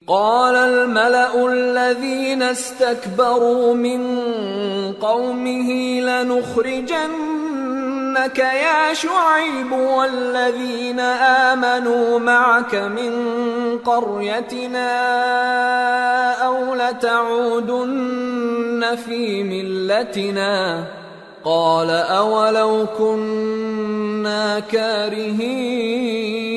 قال الملأ الذين استكبروا من قومه لنخرجنك يا شعيب والذين آمنوا معك من قريتنا أو لتعودن في ملتنا قال أولو كنا كارهين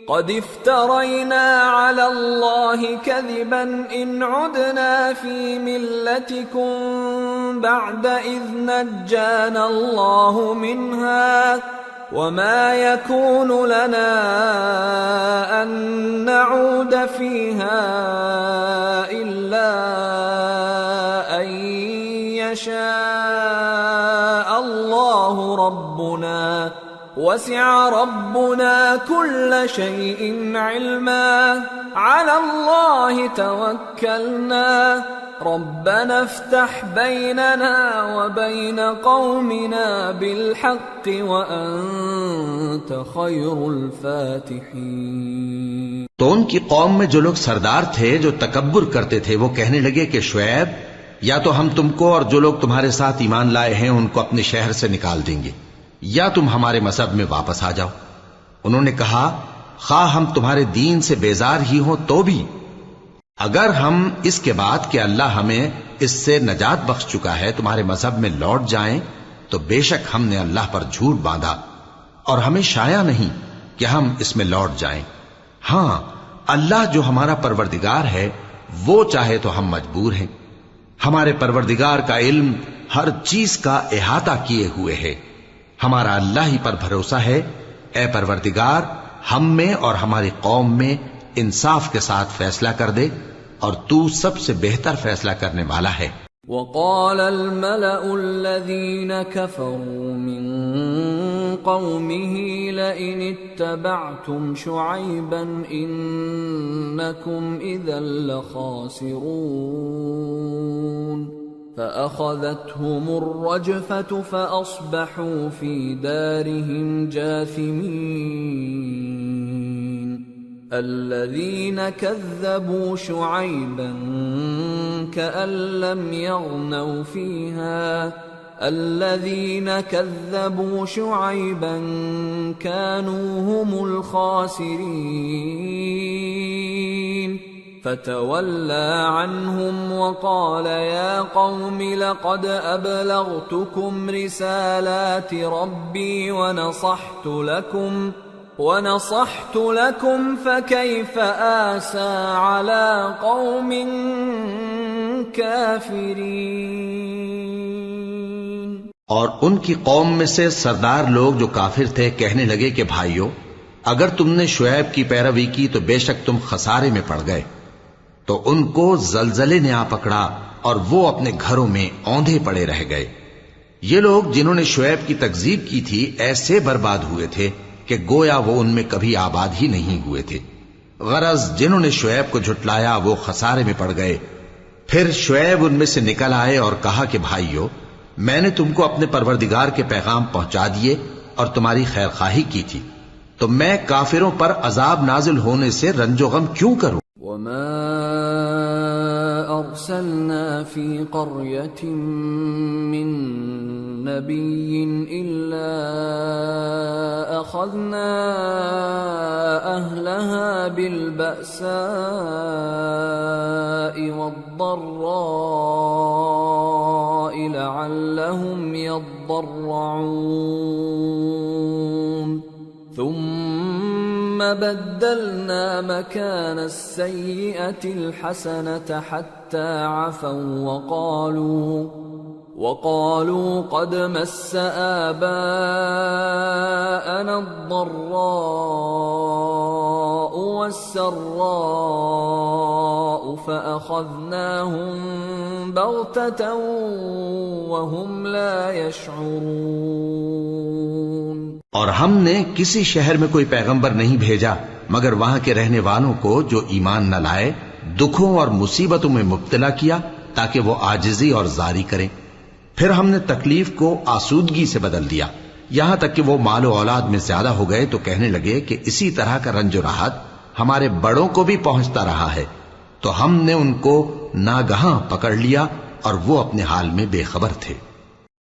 قد افترينا على الله كذبا إن عدنا في ملتكم بعد إذ نجانا الله منها وما يكون لنا أن نعود فيها إلا أن يشاء الله ربنا وسع ربنا كل شيء علما على الله توكلنا ربنا افتح بيننا وبين قومنا بالحق وأنت خير الفاتحين۔ تو ان کی قوم میں جو لوگ سردار تھے جو تکبر کرتے تھے وہ کہنے لگے کہ شعیب یا تو ہم تم کو اور جو لوگ تمہارے ساتھ ایمان لائے ہیں ان کو اپنے شہر سے نکال دیں گے یا تم ہمارے مذہب میں واپس آ جاؤ۔ انہوں نے کہا خواہ ہم تمہارے دین سے بیزار ہی ہوں تو بھی اگر ہم اس کے بعد کہ اللہ ہمیں اس سے نجات بخش چکا ہے تمہارے مذہب میں لوٹ جائیں تو بے شک ہم نے اللہ پر جھوٹ باندھا اور ہمیں شایع نہیں کہ ہم اس میں لوٹ جائیں۔ ہاں اللہ جو ہمارا پروردگار ہے وہ چاہے تو ہم مجبور ہیں۔ ہمارے پروردگار کا علم ہر چیز کا احاطہ کیے ہوئے ہے۔ ہمارا اللہ ہی پر بھروسہ ہے۔ اے پروردگار ہم میں اور ہماری قوم میں انصاف کے ساتھ فیصلہ کر دے اور تو سب سے بہتر فیصلہ کرنے والا ہے۔ وقال الملأ الذين كفروا من قومه لئن اتبعتم شعيبا إنكم إذا لخاسرون فأخذتهم الرجفة فأصبحوا في دارهم جاثمين الذين كذبوا شعيبا كأن لم يغنوا فيها الذين كذبوا شعيبا كانوا هم الخاسرين فتولى عنهم وقال يا قوم لقد أبلغتكم رسالات ربي ونصحت لكم فكيف آسى على قوم كافرين۔ اور ان کی قوم میں سے سردار لوگ جو کافر تھے کہنے لگے کہ بھائیو اگر تم نے شعیب کی پیروی کی تو بے شک تم خسارے میں پڑ گئے۔ تو ان کو زلزلے نے آ پکڑا اور وہ اپنے گھروں میں اوندھے پڑے رہ گئے۔ یہ لوگ جنہوں نے شعیب کی تکذیب کی تھی ایسے برباد ہوئے تھے کہ گویا وہ ان میں کبھی آباد ہی نہیں ہوئے تھے۔ غرض جنہوں نے شعیب کو جھٹلایا وہ خسارے میں پڑ گئے۔ پھر شعیب ان میں سے نکل آئے اور کہا کہ بھائیو میں نے تم کو اپنے پروردگار کے پیغام پہنچا دیے اور تمہاری خیر خواہی کی تھی، تو میں کافروں پر عذاب نازل ہونے سے رنج و غم کیوں کروں؟ وما أرسلنا في قرية من نبي إلا أخذنا أهلها بالبأساء والضراء لعلهم يضرعون ثم بدلنا مكان السيئة الحسنة حتى عفوا وقالوا قد مس آباءنا الضراء والسراء فأخذناهم بغتة وهم لا يشعرون۔ اور ہم نے کسی شہر میں کوئی پیغمبر نہیں بھیجا مگر وہاں کے رہنے والوں کو جو ایمان نہ لائے دکھوں اور مصیبتوں میں مبتلا کیا تاکہ وہ عاجزی اور زاری کریں۔ پھر ہم نے تکلیف کو آسودگی سے بدل دیا یہاں تک کہ وہ مال و اولاد میں زیادہ ہو گئے تو کہنے لگے کہ اسی طرح کا رنج و راحت ہمارے بڑوں کو بھی پہنچتا رہا ہے، تو ہم نے ان کو ناگہاں پکڑ لیا اور وہ اپنے حال میں بے خبر تھے۔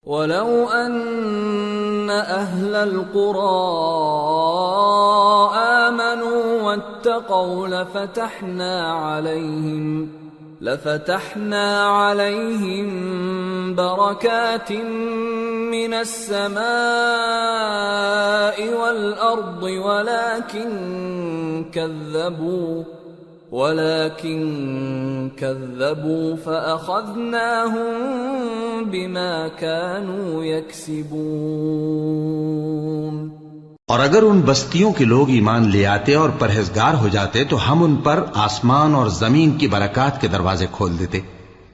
وَلَوْ أَنَّ أَهْلَ الْقُرَىٰ آمَنُوا وَاتَّقَوْا لَفَتَحْنَا عَلَيْهِم بَرَكَاتٍ مِّنَ السَّمَاءِ وَالْأَرْضِ ولكن كذبوا فأخذناهم بما كانوا يكسبون۔ اور اگر ان بستیوں کے لوگ ایمان لے آتے اور پرہیزگار ہو جاتے تو ہم ان پر آسمان اور زمین کی برکات کے دروازے کھول دیتے،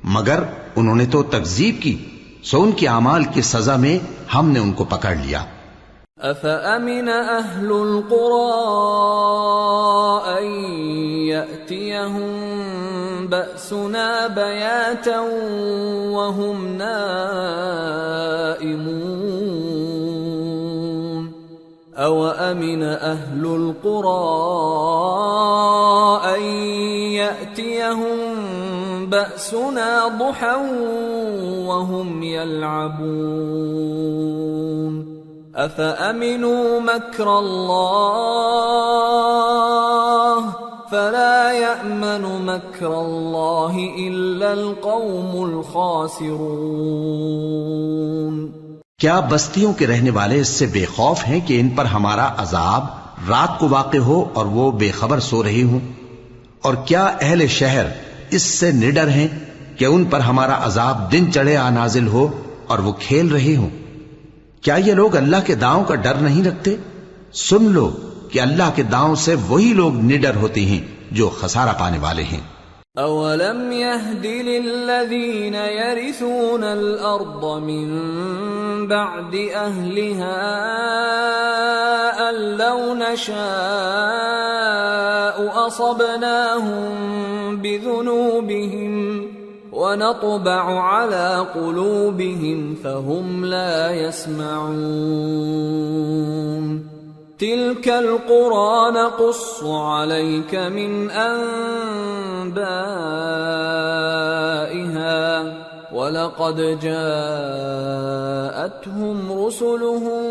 مگر انہوں نے تو تکذیب کی، سو ان کے اعمال کی سزا میں ہم نے ان کو پکڑ لیا۔ أَفَأَمِنَ أَهْلُ الْقُرَىٰ أَن يَأْتِيَهُم بَأْسُنَا بَيَاتًا وَهُمْ نَائِمُونَ أَوَأَمِنَ أَهْلُ الْقُرَىٰ أَن يَأْتِيَهُم بَأْسُنَا ضُحًى وَهُمْ يَلْعَبُونَ أَفَأَمِنُوا مَكْرَ اللَّهِ فَلَا يَأْمَنُ مَكْرَ اللَّهِ إِلَّا الْقَوْمُ الْخَاسِرُونَ۔ کیا بستیوں کے رہنے والے اس سے بے خوف ہیں کہ ان پر ہمارا عذاب رات کو واقع ہو اور وہ بے خبر سو رہے ہوں؟ اور کیا اہل شہر اس سے نڈر ہیں کہ ان پر ہمارا عذاب دن چڑھے آ نازل ہو اور وہ کھیل رہے ہوں؟ کیا یہ لوگ اللہ کے داؤں کا ڈر نہیں رکھتے؟ سن لو کہ اللہ کے داؤں سے وہی لوگ نڈر ہوتے ہیں جو خسارہ پانے والے ہیں۔ أَوَلَمْ يَهْدِ لِلَّذِينَ يَرِثُونَ الْأَرْضَ مِن بَعْدِ أَهْلِهَا أَن لَّوْ نَشَاءُ أَصَبْنَاهُم بِذُنُوبِهِمْ وَنَطْبَعُ عَلَى قُلُوبِهِمْ فَهُمْ لَا يَسْمَعُونَ تِلْكَ الْقُرَىٰ نَقُصُّ عَلَيْكَ مِنْ أَنبَائِهَا وَلَقَدْ جَاءَتْهُمْ رُسُلُهُم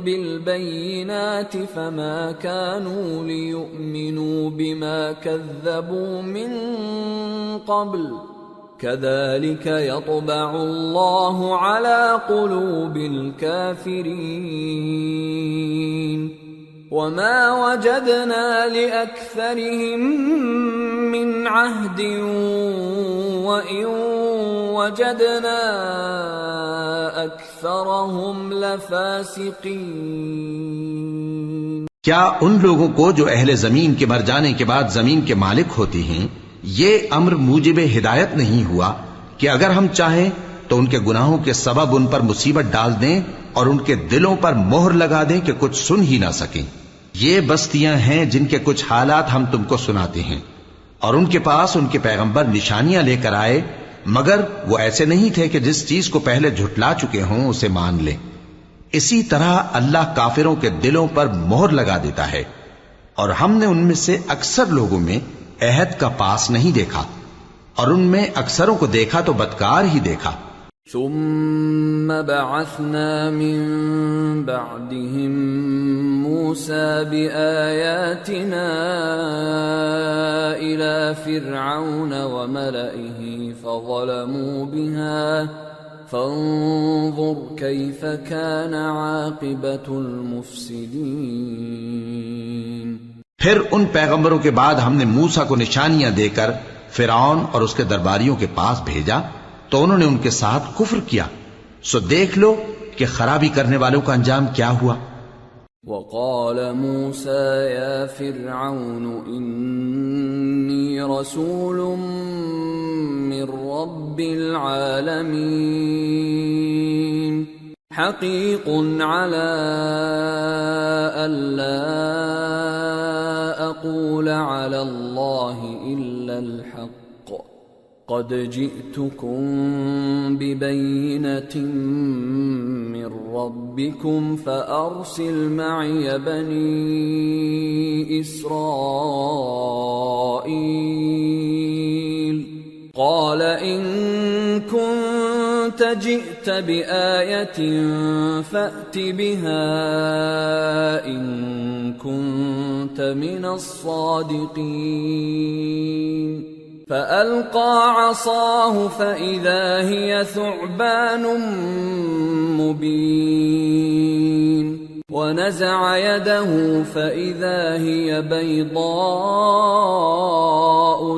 بِالْبَيِّنَاتِ فَمَا كَانُوا لِيُؤْمِنُوا بِمَا كَذَّبُوا مِن قَبْلُ كَذَلِكَ يَطْبَعُ اللَّهُ عَلَى قُلُوبِ الْكَافِرِينَ وَمَا وَجَدْنَا لِأَكْثَرِهِم مِّنْ عَهْدٍ وَإِن وَجَدْنَا أَكْثَرَهُمْ لَفَاسِقِينَ۔ کیا ان لوگوں کو جو اہل زمین کے مر جانے کے بعد زمین کے مالک ہوتی ہیں یہ امر موجب ہدایت نہیں ہوا کہ اگر ہم چاہیں تو ان کے گناہوں کے سبب ان پر مصیبت ڈال دیں اور ان کے دلوں پر مہر لگا دیں کہ کچھ سن ہی نہ سکیں؟ یہ بستیاں ہیں جن کے کچھ حالات ہم تم کو سناتے ہیں، اور ان کے پاس ان کے پیغمبر نشانیاں لے کر آئے، مگر وہ ایسے نہیں تھے کہ جس چیز کو پہلے جھٹلا چکے ہوں اسے مان لیں۔ اسی طرح اللہ کافروں کے دلوں پر مہر لگا دیتا ہے، اور ہم نے ان میں سے اکثر لوگوں میں عہد کا پاس نہیں دیکھا، اور ان میں اکثروں کو دیکھا تو بدکار ہی دیکھا۔ ثم بعثنا من بعدهم موسى بآياتنا إلى فرعون وملئه فظلموا بها فانظر كيف كان عاقبة المفسدين۔ پھر ان پیغمبروں کے بعد ہم نے موسیٰ کو نشانیاں دے کر فرعون اور اس کے درباریوں کے پاس بھیجا تو انہوں نے ان کے ساتھ کفر کیا، سو دیکھ لو کہ خرابی کرنے والوں کا انجام کیا ہوا۔ وقال موسى يا فرعون إني رسول من رب العالمين حقيق على ألا أقول على الله إلا الحق قد جئتكم ببينة من ربكم فأرسل معي بني إسرائيل قال إن كنت جئت بآية فأت بها إن كنت من الصادقين فألقى عصاه فإذا هي ثعبان مبين ونزع يده فإذا هي بيضاء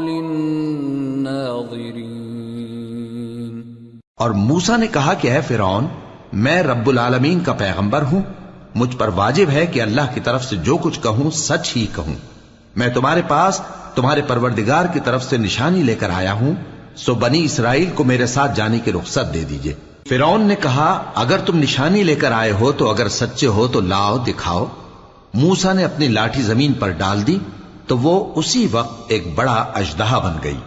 للناظرين. اور موسیٰ نے کہا کہ اے فرعون، میں رب العالمین کا پیغمبر ہوں، مجھ پر واجب ہے کہ اللہ کی طرف سے جو کچھ کہوں سچ ہی کہوں. میں تمہارے پاس تمہارے پروردگار کی طرف سے نشانی لے کر آیا ہوں، سو بنی اسرائیل کو میرے ساتھ جانے کی رخصت دے دیجئے. فرعون نے کہا اگر تم نشانی لے کر آئے ہو تو اگر سچے ہو تو لاؤ دکھاؤ. موسیٰ نے اپنی لاٹھی زمین پر ڈال دی تو وہ اسی وقت ایک بڑا اژدہا بن گئی،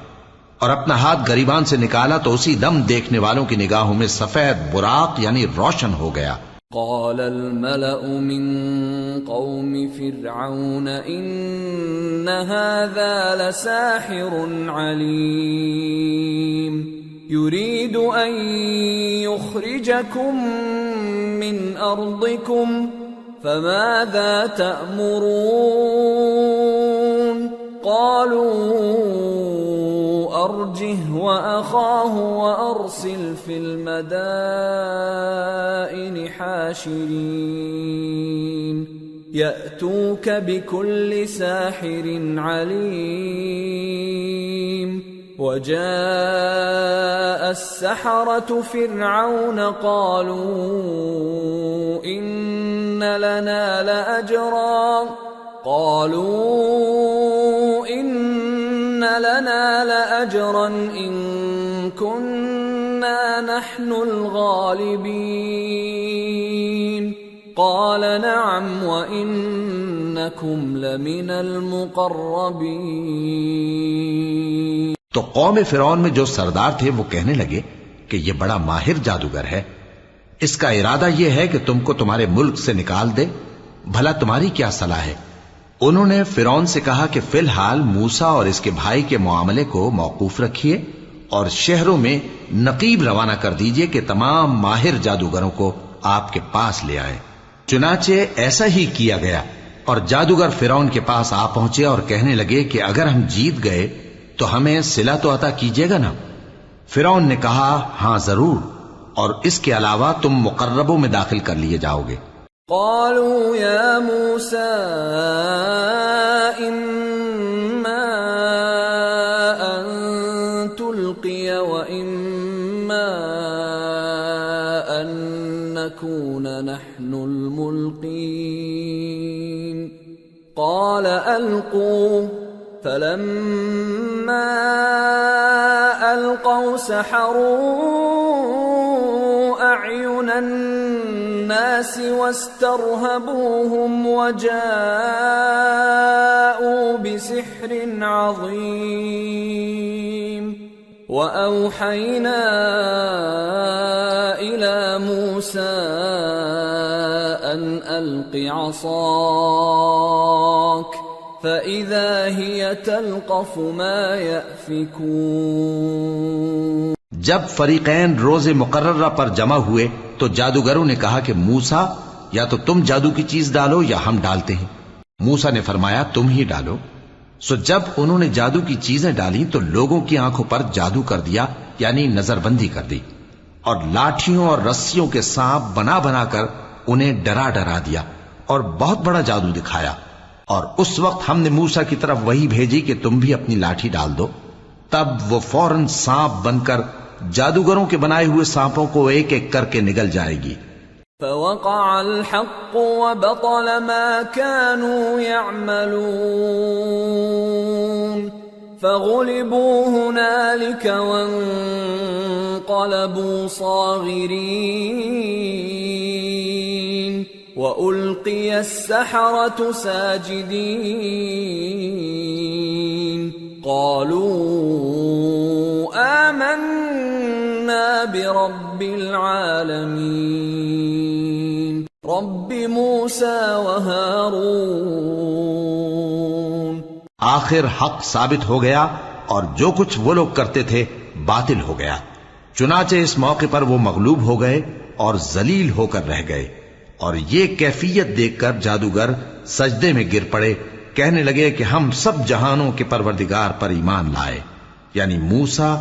اور اپنا ہاتھ گریبان سے نکالا تو اسی دم دیکھنے والوں کی نگاہوں میں سفید براق یعنی روشن ہو گیا. قال الملأ من قوم فرعون إن هذا لساحر عليم يريد أن يخرجكم من أرضكم فماذا تأمرون قالوا أرجه وأخاه وأرسل في المدائن حاشرين يأتوك بكل ساحر عليم. وجاء السحرة فرعون قالوا إن لنا لأجرا إن كنا نحن الغالبين قال نعم وإنكم لمن المقربين. تو قوم فرعون میں جو سردار تھے وہ کہنے لگے کہ یہ بڑا ماہر جادوگر ہے، اس کا ارادہ یہ ہے کہ تم کو تمہارے ملک سے نکال دے، بھلا تمہاری کیا صلاح ہے؟ انہوں نے فرعون سے کہا کہ فی الحال موسیٰ اور اس کے بھائی کے معاملے کو موقوف رکھیے اور شہروں میں نقیب روانہ کر دیجئے کہ تمام ماہر جادوگروں کو آپ کے پاس لے آئیں. چنانچہ ایسا ہی کیا گیا، اور جادوگر فرعون کے پاس آ پہنچے اور کہنے لگے کہ اگر ہم جیت گئے تو ہمیں صلہ تو عطا کیجیے گا نا؟ فرعون نے کہا ہاں ضرور، اور اس کے علاوہ تم مقربوں میں داخل کر لیے جاؤ گے. قالوا يا موسى إما أن تلقي وإما أن نكون نحن الملقين قال ألقوا فلما ألقوا سحروا أعين الناس واسترهبوهم وجاءوا بسحر عظيم. وأوحينا إلى موسى أن ألق عصاك فإذا هي تلقف ما يأفكون. جب فریقین روز مقررہ پر جمع ہوئے تو جادوگروں نے کہا کہ موسیٰ یا تو تم جادو کی چیز ڈالو یا ہم ڈالتے ہیں. موسیٰ نے فرمایا تم ہی ڈالو. سو جب انہوں نے جادو کی چیزیں ڈالی تو لوگوں کی آنکھوں پر جادو کر دیا یعنی نظر بندی کر دی، اور لاٹھیوں اور رسیوں کے سانپ بنا بنا کر انہیں ڈرا ڈرا دیا اور بہت بڑا جادو دکھایا. اور اس وقت ہم نے موسیٰ کی طرف وہی بھیجی کہ تم بھی اپنی لاٹھی ڈال دو. تب وہ فوراً سانپ بن کر جادوگروں کے بنائے ہوئے سانپوں کو ایک ایک کر کے نگل جائے گی. فوقع الحق وبطل ما كانوا يعملون فغلبوا هنالك وانقلبوا صاغرين وألقي السحرة ساجدين قالوا رب العالمين رب موسى وهارون. آخر حق ثابت ہو گیا اور جو کچھ وہ لوگ کرتے تھے باطل ہو گیا. چنانچہ اس موقع پر وہ مغلوب ہو گئے اور ذلیل ہو کر رہ گئے، اور یہ کیفیت دیکھ کر جادوگر سجدے میں گر پڑے، کہنے لگے کہ ہم سب جہانوں کے پروردگار پر ایمان لائے، یعنی موسیٰ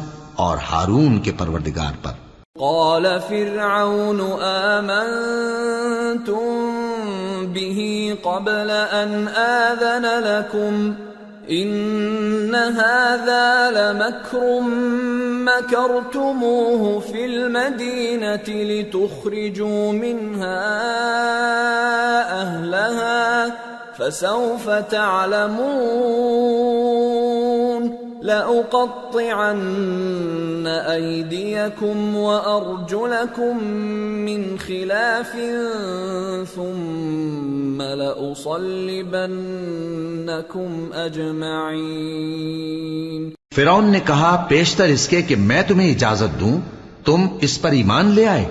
اور ہارون کے پروردگار پر. قال فرعون آمنتم به قبل أن آذن لكم إن هذا لمكر مكرتموه في المدينة لتخرجوا منها أهلها فسوف تعلمون لأقطعن أيديكم وأرجلكم من خلاف ثم لأصلبنكم أجمعين. فرعون نے کہا پیشتر اس کے کہ میں تمہیں اجازت دوں تم اس پر ایمان لے آئے.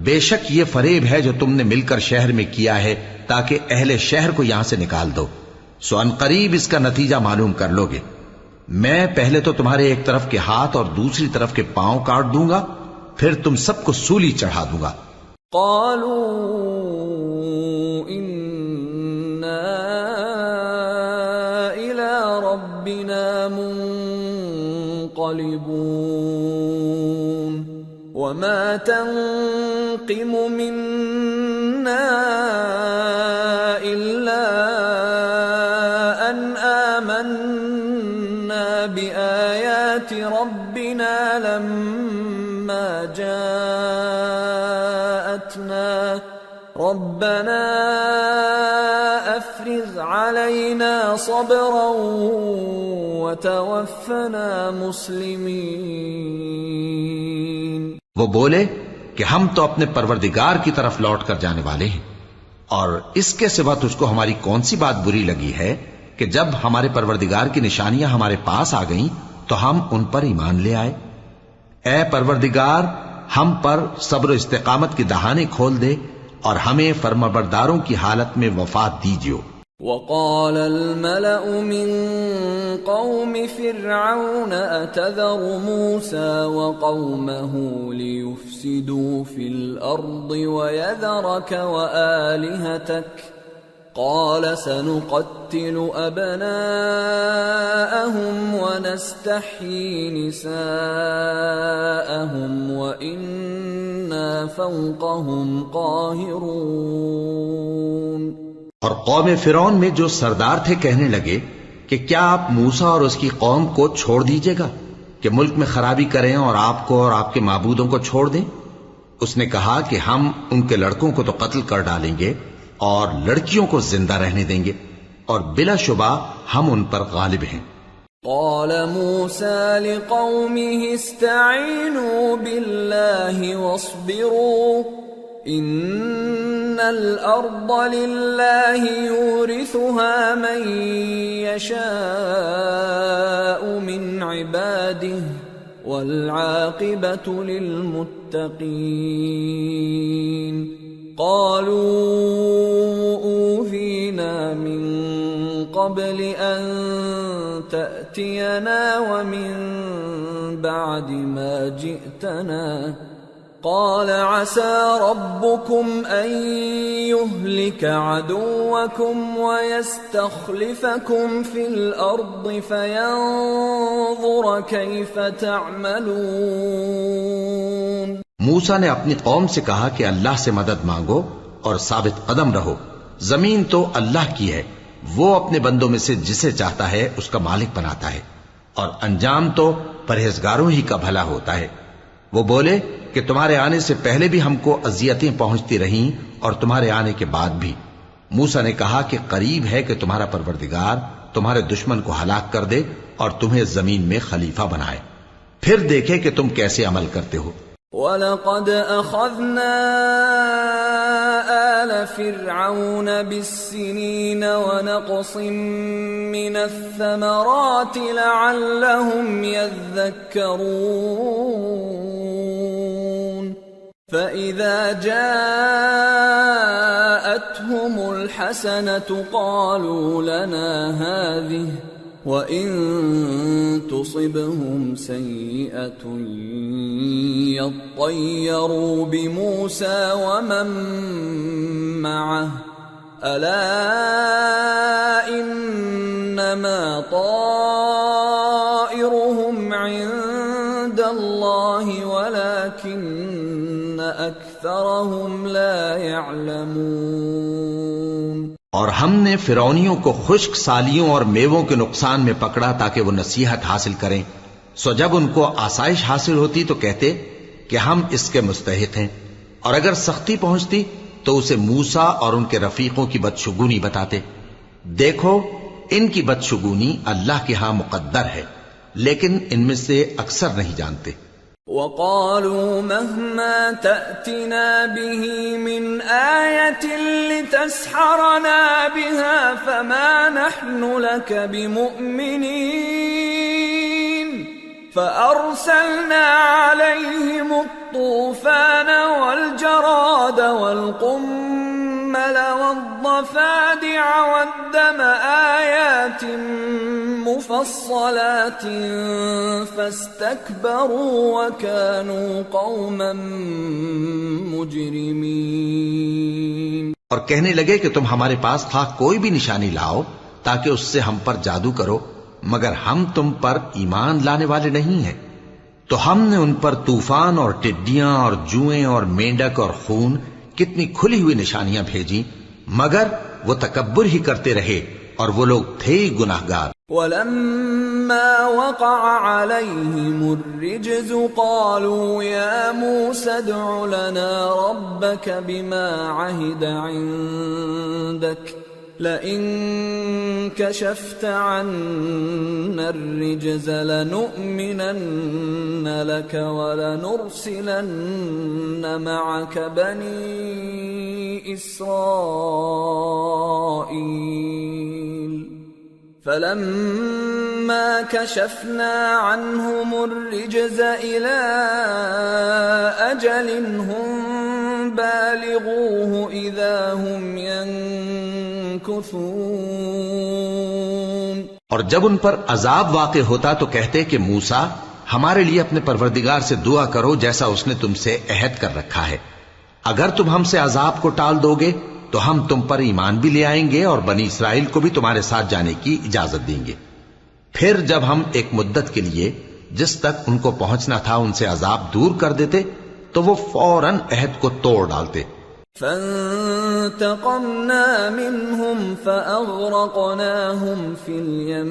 بے شک یہ فریب ہے جو تم نے مل کر شہر میں کیا ہے تاکہ اہل شہر کو یہاں سے نکال دو، سو ان قریب اس کا نتیجہ معلوم کر لو گے. میں پہلے تو تمہارے ایک طرف کے ہاتھ اور دوسری طرف کے پاؤں کاٹ دوں گا، پھر تم سب کو سولی چڑھا دوں گا. قالوا إنا إلى ربنا منقلبون وما تنقم منا إلا أن آمنا بآيات ربنا لما جاءتنا ربنا أفرغ علينا صبرا وتوفنا مسلمين. وہ بولے کہ ہم تو اپنے پروردگار کی طرف لوٹ کر جانے والے ہیں، اور اس کے سوا تجھ کو ہماری کون سی بات بری لگی ہے کہ جب ہمارے پروردگار کی نشانیاں ہمارے پاس آ گئیں تو ہم ان پر ایمان لے آئے. اے پروردگار ہم پر صبر و استقامت کی دہانے کھول دے اور ہمیں فرمانبرداروں کی حالت میں وفات دیجیو. وقال الملأ من قوم فرعون أتذر موسى وقومه ليفسدوا في الأرض ويذرك وآلهتك قال سنقتل أبناءهم ونستحيي نساءهم وإنا فوقهم قاهرون. اور قوم فرعون میں جو سردار تھے کہنے لگے کہ کیا آپ موسیٰ اور اس کی قوم کو چھوڑ دیجیے گا کہ ملک میں خرابی کریں اور آپ کو اور آپ کے معبودوں کو چھوڑ دیں؟ اس نے کہا کہ ہم ان کے لڑکوں کو تو قتل کر ڈالیں گے اور لڑکیوں کو زندہ رہنے دیں گے، اور بلا شبہ ہم ان پر غالب ہیں. قال موسى لقومه استعينوا بالله واصبروا إن الأرض لله يورثها من يشاء من عباده والعاقبة للمتقين. قالوا أوذينا من قبل أن تأتينا ومن بعد ما جئتنا قال عسى ربكم أن يهلك عدوكم ويستخلفكم في الأرض فينظر كيف تعملون. موسیٰ نے اپنی قوم سے کہا کہ اللہ سے مدد مانگو اور ثابت قدم رہو. زمین تو اللہ کی ہے، وہ اپنے بندوں میں سے جسے چاہتا ہے اس کا مالک بناتا ہے، اور انجام تو پرہیزگاروں ہی کا بھلا ہوتا ہے. وہ بولے کہ تمہارے آنے سے پہلے بھی ہم کو اذیتیں پہنچتی رہیں اور تمہارے آنے کے بعد بھی. موسیٰ نے کہا کہ قریب ہے کہ تمہارا پروردگار تمہارے دشمن کو ہلاک کر دے اور تمہیں زمین میں خلیفہ بنائے، پھر دیکھے کہ تم کیسے عمل کرتے ہو. وَلَقَدْ أَخَذْنَا آلَ فِرْعَوْنَ بِالسِّنِينَ وَنَقْصٍ مِّنَ الثَّمَرَاتِ لَعَلَّهُمْ يَذَّكَّرُونَ. فإذا جاءتهم الحسنة قالوا لنا هذه وإن تصبهم سيئة يطيروا بموسى ومن معه ألا إنما طائرهم عند الله ولكن أكثرهم لا يعلمون۔ اور ہم نے فرعونیوں کو خشک سالیوں اور میووں کے نقصان میں پکڑا تاکہ وہ نصیحت حاصل کریں، سو جب ان کو آسائش حاصل ہوتی تو کہتے کہ ہم اس کے مستحق ہیں، اور اگر سختی پہنچتی تو اسے موسیٰ اور ان کے رفیقوں کی بدشگونی بتاتے۔ دیکھو ان کی بدشگونی اللہ کے ہاں مقدر ہے، لیکن ان میں سے اکثر نہیں جانتے۔ وقالوا مهما تأتنا به من آية لتسحرنا بها فما نحن لك بمؤمنين فأرسلنا عليهم الطوفان والجراد والقمل والضفادع والدم آيات مفصلات فاستكبروا وكانوا قوما مجرمين۔ اور کہنے لگے کہ تم ہمارے پاس خواہ کوئی بھی نشانی لاؤ تاکہ اس سے ہم پر جادو کرو، مگر ہم تم پر ایمان لانے والے نہیں ہیں، تو ہم نے ان پر طوفان اور ٹڈیاں اور جوئیں اور مینڈک اور خون کتنی کھلی ہوئی نشانیاں بھیجی، مگر وہ تکبر ہی کرتے رہے اور وہ لوگ تھے گناہگار۔ وَلَمَّا وَقَعَ عَلَيْهِمُ الرِّجْزُ قَالُوا يَا مُوسَى ادْعُ لَنَا رَبَّكَ بِمَا عَهِدَ عِندَكَ لَئِن كَشَفْتَ عَنَّا الرِّجْزَ لَنُؤْمِنَنَّ لَكَ وَلَنُرْسِلَنَّ مَعَكَ بَنِي إِسْرَائِيلَ فَلَمَّا كَشَفْنَا عَنْهُمُ الرِّجْزَ إِلَى أَجَلٍ هُمْ بَالِغُوهُ إِذَا هُمْ يَنكُثُونَ۔ اور جب ان پر عذاب واقع ہوتا تو کہتے کہ موسیٰ ہمارے لیے اپنے پروردگار سے دعا کرو جیسا اس نے تم سے عہد کر رکھا ہے، اگر تم ہم سے عذاب کو ٹال دو گے تو ہم تم پر ایمان بھی لے آئیں گے اور بنی اسرائیل کو بھی تمہارے ساتھ جانے کی اجازت دیں گے۔ پھر جب ہم ایک مدت کے لیے جس تک ان کو پہنچنا تھا ان سے عذاب دور کر دیتے تو وہ فوراً عہد کو توڑ ڈالتے۔ فانتقمنا منهم فأغرقناهم في اليم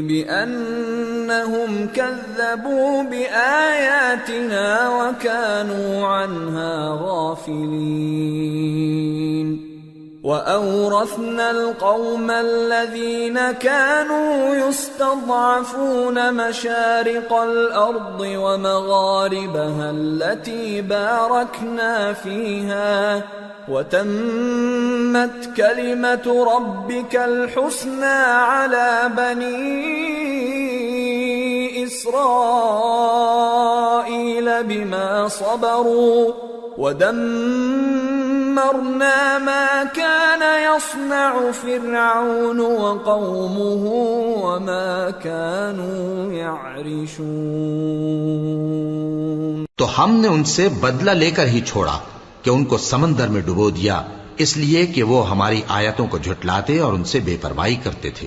بأنهم كذبوا بآياتنا وكانوا عنها غافلين۔ وأورثنا القوم الذين كانوا يستضعفون مشارق الأرض ومغاربها التي باركنا فيها وتمت كلمة ربك الحسنى على بني إسرائيل بما صبروا ودمرنا ما كان يصنع فرعون وقومه وما كانوا يعرشون۔ تو ہم نے ان سے بدلہ لے کر ہی چھوڑا کہ ان کو سمندر میں ڈبو دیا، اس لیے کہ وہ ہماری آیتوں کو جھٹلاتے اور ان سے بے پرواہی کرتے تھے۔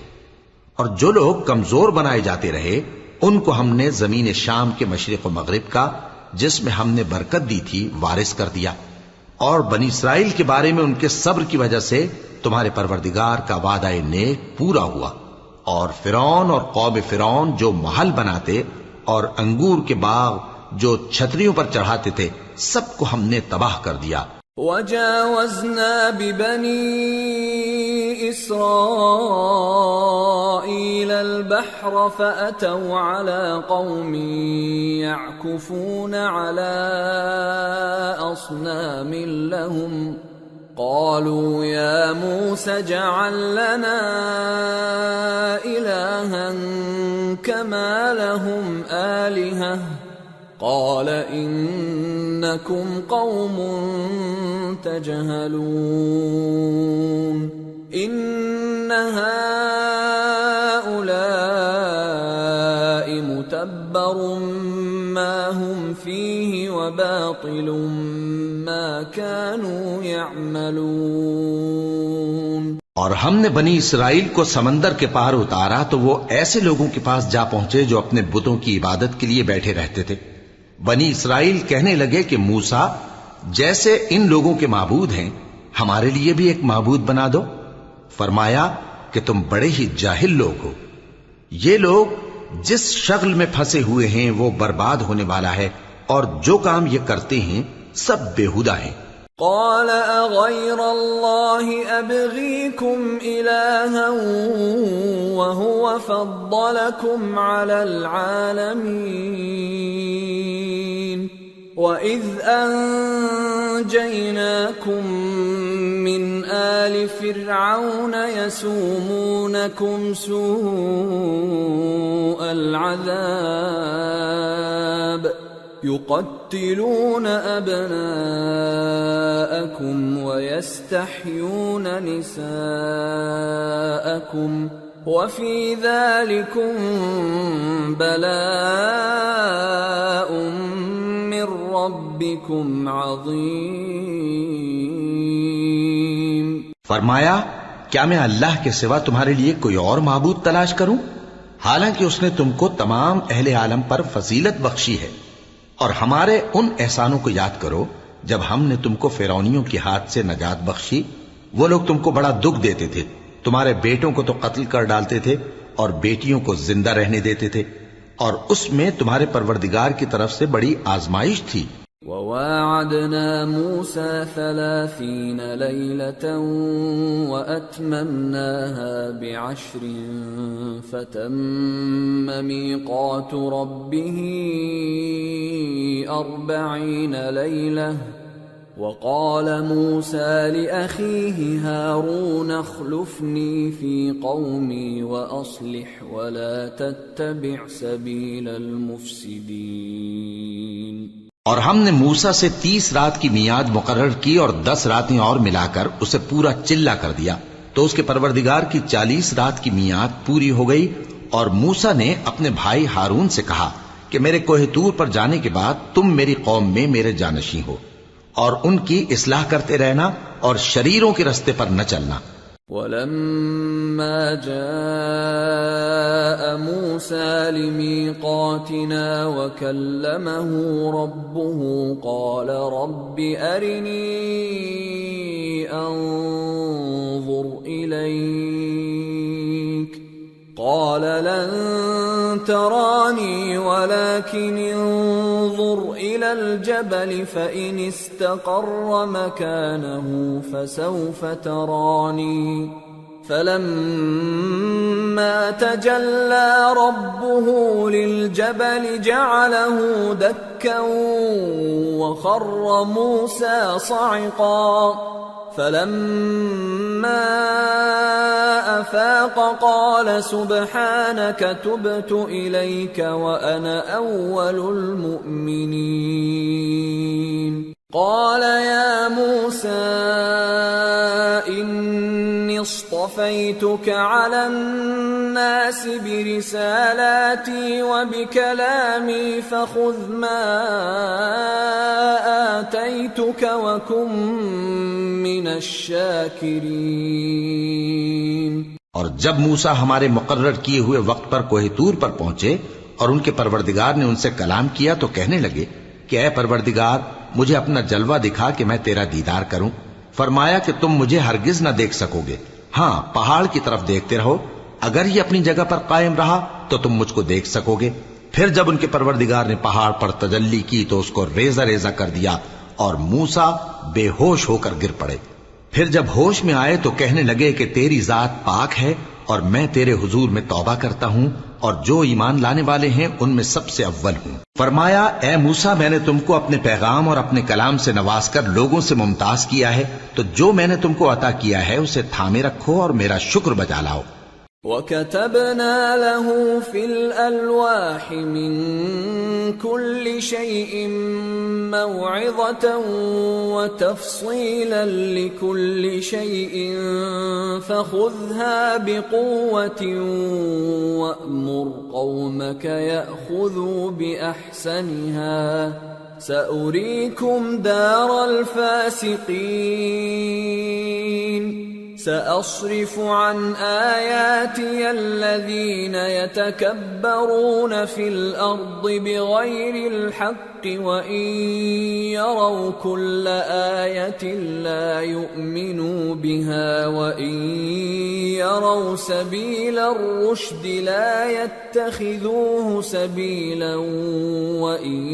اور جو لوگ کمزور بنائے جاتے رہے ان کو ہم نے زمین شام کے مشرق و مغرب کا جس میں ہم نے برکت دی تھی وارث کر دیا، اور بنی اسرائیل کے بارے میں ان کے صبر کی وجہ سے تمہارے پروردگار کا وعدہ نیک پورا ہوا۔ اور فرعون اور قوم فرعون جو محل بناتے اور انگور کے باغ جو چھتریوں پر چڑھاتے تھے سب کو ہم نے تباہ کر دیا۔ وَجَاوَزْنَا بِبَنِي إِسْرَائِيلَ الْبَحْرَ فَأَتَوْا عَلَى قَوْمٍ يَعْكُفُونَ عَلَى أَصْنَامٍ لَهُمْ قالوا يا موسى اجعل لنا إلها كما لهم آلهة قال إنكم قوم تجهلون إن هؤلاء متبر ما هم فيه وباطل ما كانوا يعملون۔ اور ہم نے بنی اسرائیل کو سمندر کے پار اتارا تو وہ ایسے لوگوں کے پاس جا پہنچے جو اپنے بتوں کی عبادت کے لیے بیٹھے رہتے تھے۔ بنی اسرائیل کہنے لگے کہ موسیٰ جیسے ان لوگوں کے معبود ہیں ہمارے لیے بھی ایک معبود بنا دو۔ فرمایا کہ تم بڑے ہی جاہل لوگ ہو، یہ لوگ جس شغل میں پھنسے ہوئے ہیں وہ برباد ہونے والا ہے، اور جو کام یہ کرتے ہیں سب بےہودہ ہیں۔ قال اغير الله ابغيكم الها وهو فضلكم على العالمين واذ انجيناكم من آل فرعون يسومونكم سوء العذاب يقتلون أبناءكم ويستحيون نساءكم وفي ذلكم بلاء من ربكم عظيم۔ فرمایا کیا میں اللہ کے سوا تمہارے لیے کوئی اور معبود تلاش کروں، حالانکہ اس نے تم کو تمام اہل عالم پر فضیلت بخشی ہے۔ اور ہمارے ان احسانوں کو یاد کرو جب ہم نے تم کو فرعونیوں کے ہاتھ سے نجات بخشی۔ وہ لوگ تم کو بڑا دکھ دیتے تھے، تمہارے بیٹوں کو تو قتل کر ڈالتے تھے اور بیٹیوں کو زندہ رہنے دیتے تھے، اور اس میں تمہارے پروردگار کی طرف سے بڑی آزمائش تھی۔ وواعدنا موسى 30 ليلة وأتممناها ب10 فتم ميقات ربه 40 ليلة وقال موسى لأخيه هارون اخلفني في قومي وأصلح ولا تتبع سبيل المفسدين۔ اور ہم نے موسیٰ سے 30 رات کی میعاد مقرر کی اور 10 راتیں اور ملا کر اسے پورا چلا کر دیا، تو اس کے پروردگار کی 40 رات کی میعاد پوری ہو گئی۔ اور موسیٰ نے اپنے بھائی ہارون سے کہا کہ میرے کوہ طور پر جانے کے بعد تم میری قوم میں میرے جانشین ہو، اور ان کی اصلاح کرتے رہنا اور شریروں کے رستے پر نہ چلنا۔ وَلَمَّا جَاءَ مُوسَى لِمِيقَاتِنَا وَكَلَّمَهُ رَبُّهُ قَالَ رَبِّ أَرِنِي أَنظُرْ إِلَيْكَ قَالَ لَن تَرَانِي وَلَكِنِ انظُرْ إِلَى الْجَبَلِ فَإِنِ اسْتَقَرَّ مَكَانَهُ فَسَوْفَ تَرَانِي فَلَمَّا تَجَلَّى رَبُّهُ لِلْجَبَلِ جَعَلَهُ دَكًّا وَخَرَّ مُوسَى صَعِقًا فَلَمَّا أَفَاقَ قَالَ سُبْحَانَكَ تُبْتُ إِلَيْكَ وَأَنَا أَوَّلُ الْمُؤْمِنِينَ۔ قَالَ يَا مُوسَى إِنِّي اصْطَفَيْتُكَ عَلَى النَّاسِ بِرِسَالَاتِي وَبِكَلَامِي فَخُذْ مَا آتَيْتُكَ وَكُن مِّنَ الشَّاكِرِينَ۔ اور جب موسیٰ ہمارے مقرر کیے ہوئے وقت پر کوہ طور پر پہنچے اور ان کے پروردگار نے ان سے کلام کیا تو کہنے لگے کہ اے پروردگار مجھے اپنا جلوہ دکھا کہ میں تیرا دیدار کروں۔ فرمایا کہ تم مجھے ہرگز نہ دیکھ سکو گے، ہاں پہاڑ کی طرف دیکھتے رہو، اگر یہ اپنی جگہ پر قائم رہا تو تم مجھ کو دیکھ سکو گے۔ پھر جب ان کے پروردگار نے پہاڑ پر تجلی کی تو اس کو ریزہ ریزہ کر دیا اور موسیٰ بے ہوش ہو کر گر پڑے۔ پھر جب ہوش میں آئے تو کہنے لگے کہ تیری ذات پاک ہے اور میں تیرے حضور میں توبہ کرتا ہوں اور جو ایمان لانے والے ہیں ان میں سب سے اول ہوں۔ فرمایا اے موسیٰ، میں نے تم کو اپنے پیغام اور اپنے کلام سے نواز کر لوگوں سے ممتاز کیا ہے، تو جو میں نے تم کو عطا کیا ہے اسے تھامے رکھو اور میرا شکر بجا لاؤ۔ وَكَتَبْنَا لَهُ فِي الْأَلْوَاحِ مِنْ كُلِّ شَيْءٍ مَوْعِظَةً وَتَفْصِيلًا لِكُلِّ شَيْءٍ فَخُذْهَا بِقُوَّةٍ وَأْمُرْ قَوْمَكَ يَأْخُذُوا بِأَحْسَنِهَا سَأُرِيكُمْ دَارَ الْفَاسِقِينَ سأصرف عن آياتي الذين يتكبرون في الأرض بغير الحق وإن يروا كل آية لا يؤمنوا بها وإن يروا سبيل الرشد لا يتخذوه سبيلا وإن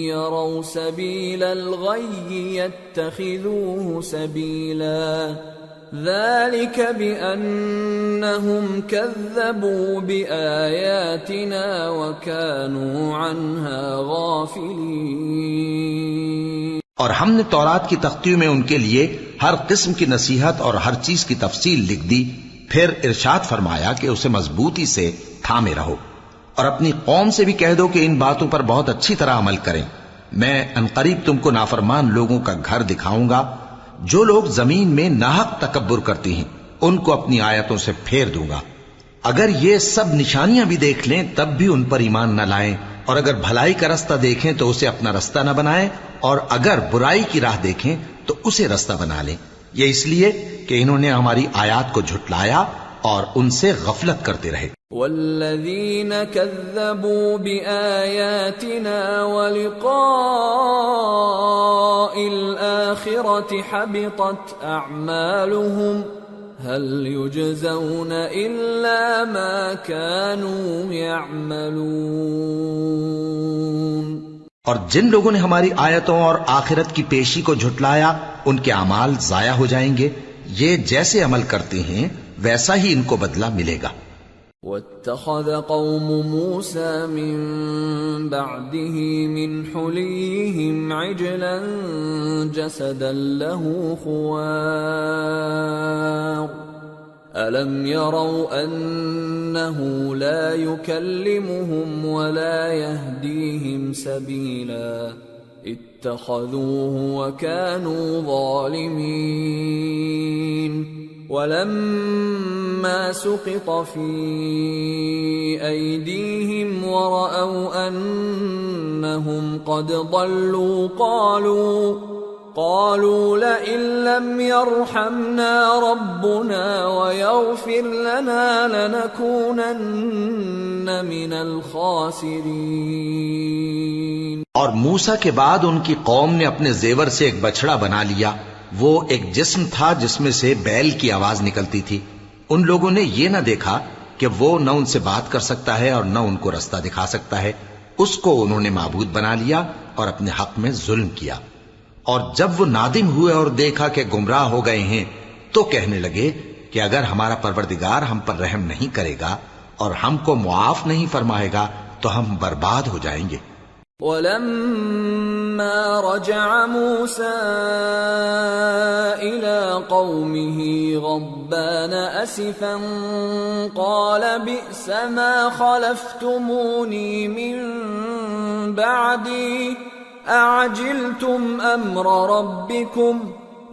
يروا سبيل الغي يتخذوه سبيلا ذلك بأنهم كذبوا بآياتنا وكانوا عنها غافلين۔ اور ہم نے تورات کی تختیوں میں ان کے لیے ہر قسم کی نصیحت اور ہر چیز کی تفصیل لکھ دی، پھر ارشاد فرمایا کہ اسے مضبوطی سے تھامے رہو اور اپنی قوم سے بھی کہہ دو کہ ان باتوں پر بہت اچھی طرح عمل کریں۔ میں عنقریب تم کو نافرمان لوگوں کا گھر دکھاؤں گا۔ جو لوگ زمین میں ناحق تکبر کرتی ہیں ان کو اپنی آیتوں سے پھیر دوں گا۔ اگر یہ سب نشانیاں بھی دیکھ لیں تب بھی ان پر ایمان نہ لائیں، اور اگر بھلائی کا رستہ دیکھیں تو اسے اپنا رستہ نہ بنائیں، اور اگر برائی کی راہ دیکھیں تو اسے رستہ بنا لیں۔ یہ اس لیے کہ انہوں نے ہماری آیات کو جھٹلایا اور ان سے غفلت کرتے رہے۔ والذین کذبوا بآیاتنا ولقاء الآخرة حبطت اعمالهم هل يجزون الا ما كانوا يعملون۔ اور جن لوگوں نے ہماری آیتوں اور آخرت کی پیشی کو جھٹلایا ان کے اعمال ضائع ہو جائیں گے، یہ جیسے عمل کرتے ہیں ویسا ہی ان کو بدلہ ملے گا۔ واتخذ قوم موسى من بعده من حليهم عجلا جسدا له خوار ألم يروا أنه لا يكلمهم ولا يهديهم سبيلا اتخذوه وكانوا ظالمين ولما سقط في أيديهم ورأوا أنهم قد ضلوا قالوا لئن لم يرحمنا ربنا ويغفر لنا لنكونن من الخاسرين۔ اور موسیٰ کے بعد ان کی قوم نے اپنے زیور سے ایک بچڑا بنا لیا، وہ ایک جسم تھا جس میں سے بیل کی آواز نکلتی تھی۔ ان لوگوں نے یہ نہ دیکھا کہ وہ نہ ان سے بات کر سکتا ہے اور نہ ان کو رستہ دکھا سکتا ہے، اس کو انہوں نے معبود بنا لیا اور اپنے حق میں ظلم کیا۔ اور جب وہ نادم ہوئے اور دیکھا کہ گمراہ ہو گئے ہیں تو کہنے لگے کہ اگر ہمارا پروردگار ہم پر رحم نہیں کرے گا اور ہم کو معاف نہیں فرمائے گا تو ہم برباد ہو جائیں گے۔ وَلَمَّا رَجَعَ مُوسَىٰ إِلَىٰ قَوْمِهِ غَضْبَانَ أَسِفًا قَالَ بِئْسَ مَا خَلَفْتُمُونِي مِن بَعْدِي أَعَجِلْتُمْ أَمْرَ رَبِّكُمْ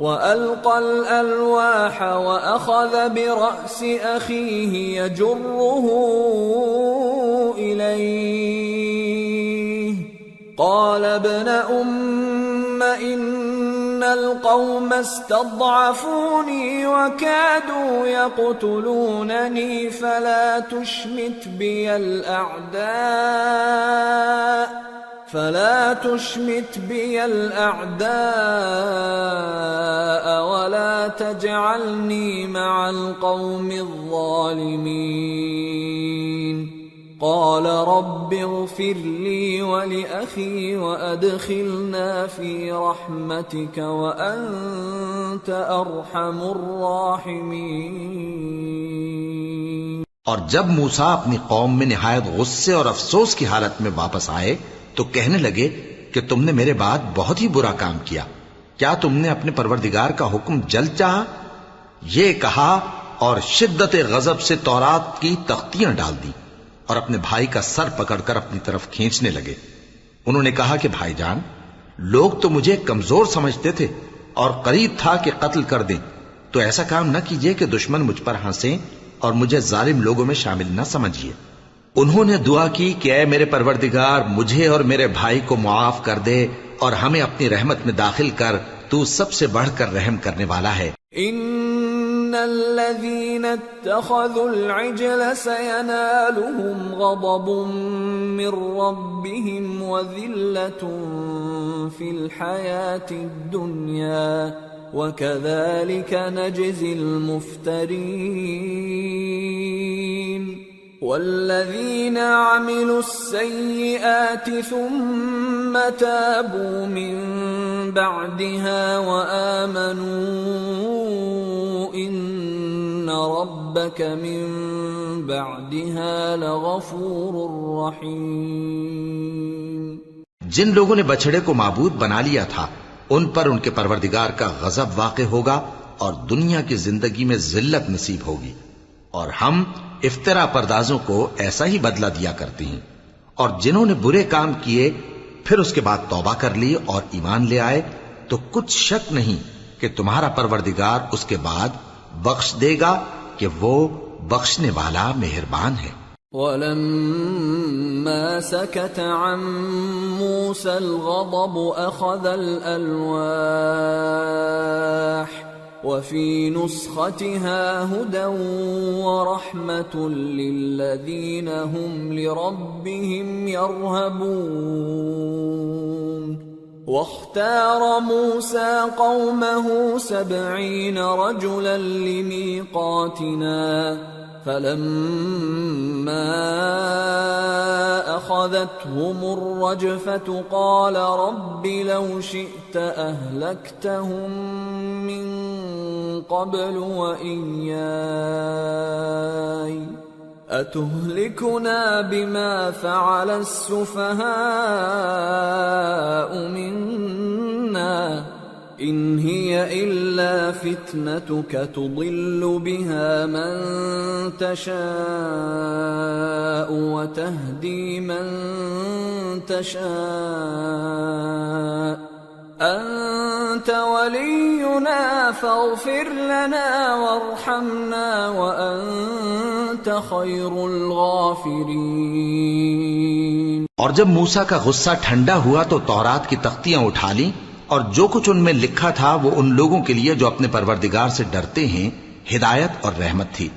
وَأَلْقَى الْأَلْوَاحَ وَأَخَذَ بِرَأْسِ أَخِيهِ يَجُرُّهُ إِلَيْهِ قال ابن أم إن القوم استضعفوني وكادوا يقتلونني فلا تشمت بي الأعداء ولا تجعلني مع القوم الظالمين۔ قال رب اغفر لي ولأخي وأدخلنا في رحمتك وأنت أرحم الراحمين۔ اور جب موسیٰ اپنی قوم میں نہایت غصے اور افسوس کی حالت میں واپس آئے تو کہنے لگے کہ تم نے میرے بعد بہت ہی برا کام کیا، کیا تم نے اپنے پروردگار کا حکم جلد چاہا؟ یہ کہا اور شدت غضب سے تورات کی تختیاں ڈال دی اور اپنے بھائی کا سر پکڑ کر اپنی طرف کھینچنے لگے۔ انہوں نے کہا کہ بھائی جان، لوگ تو مجھے کمزور سمجھتے تھے اور قریب تھا کہ قتل کر دیں، تو ایسا کام نہ کیجیے کہ دشمن مجھ پر ہنسیں اور مجھے ظالم لوگوں میں شامل نہ سمجھیے۔ انہوں نے دعا کی کہ اے میرے پروردگار، مجھے اور میرے بھائی کو معاف کر دے اور ہمیں اپنی رحمت میں داخل کر، تو سب سے بڑھ کر رحم کرنے والا ہے۔ ان الذين اتخذوا العجل سينالهم غضب من ربهم وذلة في الحياة الدنيا وكذلك نجزي المفترين۔ والذين عملوا السيئات ثم تابوا من بعدها وآمنوا إن ربك من بعدها لغفور رحيم۔ جن لوگوں نے بچڑے کو معبود بنا لیا تھا ان پر ان کے پروردگار کا غضب واقع ہوگا اور دنیا کی زندگی میں ذلت نصیب ہوگی، اور ہم افترا پردازوں کو ایسا ہی بدلہ دیا کرتے ہیں۔ اور جنہوں نے برے کام کیے پھر اس کے بعد توبہ کر لی اور ایمان لے آئے تو کچھ شک نہیں کہ تمہارا پروردگار اس کے بعد بخش دے گا کہ وہ بخشنے والا مہربان ہے۔ وَلَمَّا سَكَتَ عَن مُوسَى الْغَضَبُ أَخَذَ الْأَلْوَاحَ وفي نسختها هدى ورحمة للذين هم لربهم يرهبون۔ واختار موسى قومه 70 رجلا لميقاتنا فلما أخذتهم الرجفة قال رب لو شئت أهلكتهم من قبل وإياي أتهلكنا بما فعل السفهاء منا إن هي إلا فتنتك تضل بها من تشاء وتهدي من تشاء أنت ولينا فاغفر لنا وارحمنا وأنت خير الغافرين۔ اور جب موسیٰ کا غصہ ٹھنڈا ہوا تو تورات کی تختیاں اٹھا لیں اور جو کچھ ان میں لکھا تھا وہ ان لوگوں کے لیے جو اپنے پروردگار سے ڈرتے ہیں ہدایت اور رحمت تھی۔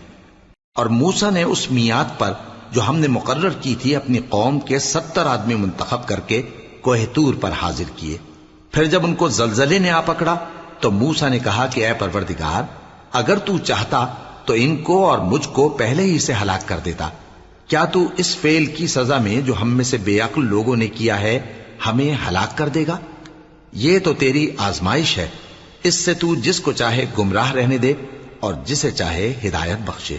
اور موسیٰ نے اس میعاد پر جو ہم نے مقرر کی تھی اپنی قوم کے 70 آدمی منتخب کر کے کوہ طور پر حاضر کیے۔ پھر جب ان کو زلزلے نے آ پکڑا تو موسیٰ نے کہا کہ اے پروردگار، اگر تو چاہتا تو ان کو اور مجھ کو پہلے ہی سے ہلاک کر دیتا۔ کیا تو اس فعل کی سزا میں جو ہم میں سے بے عقل لوگوں نے کیا ہے ہمیں ہلاک کر دے گا؟ یہ تو تیری آزمائش ہے، اس سے تو جس کو چاہے گمراہ رہنے دے اور جسے چاہے ہدایت بخشے۔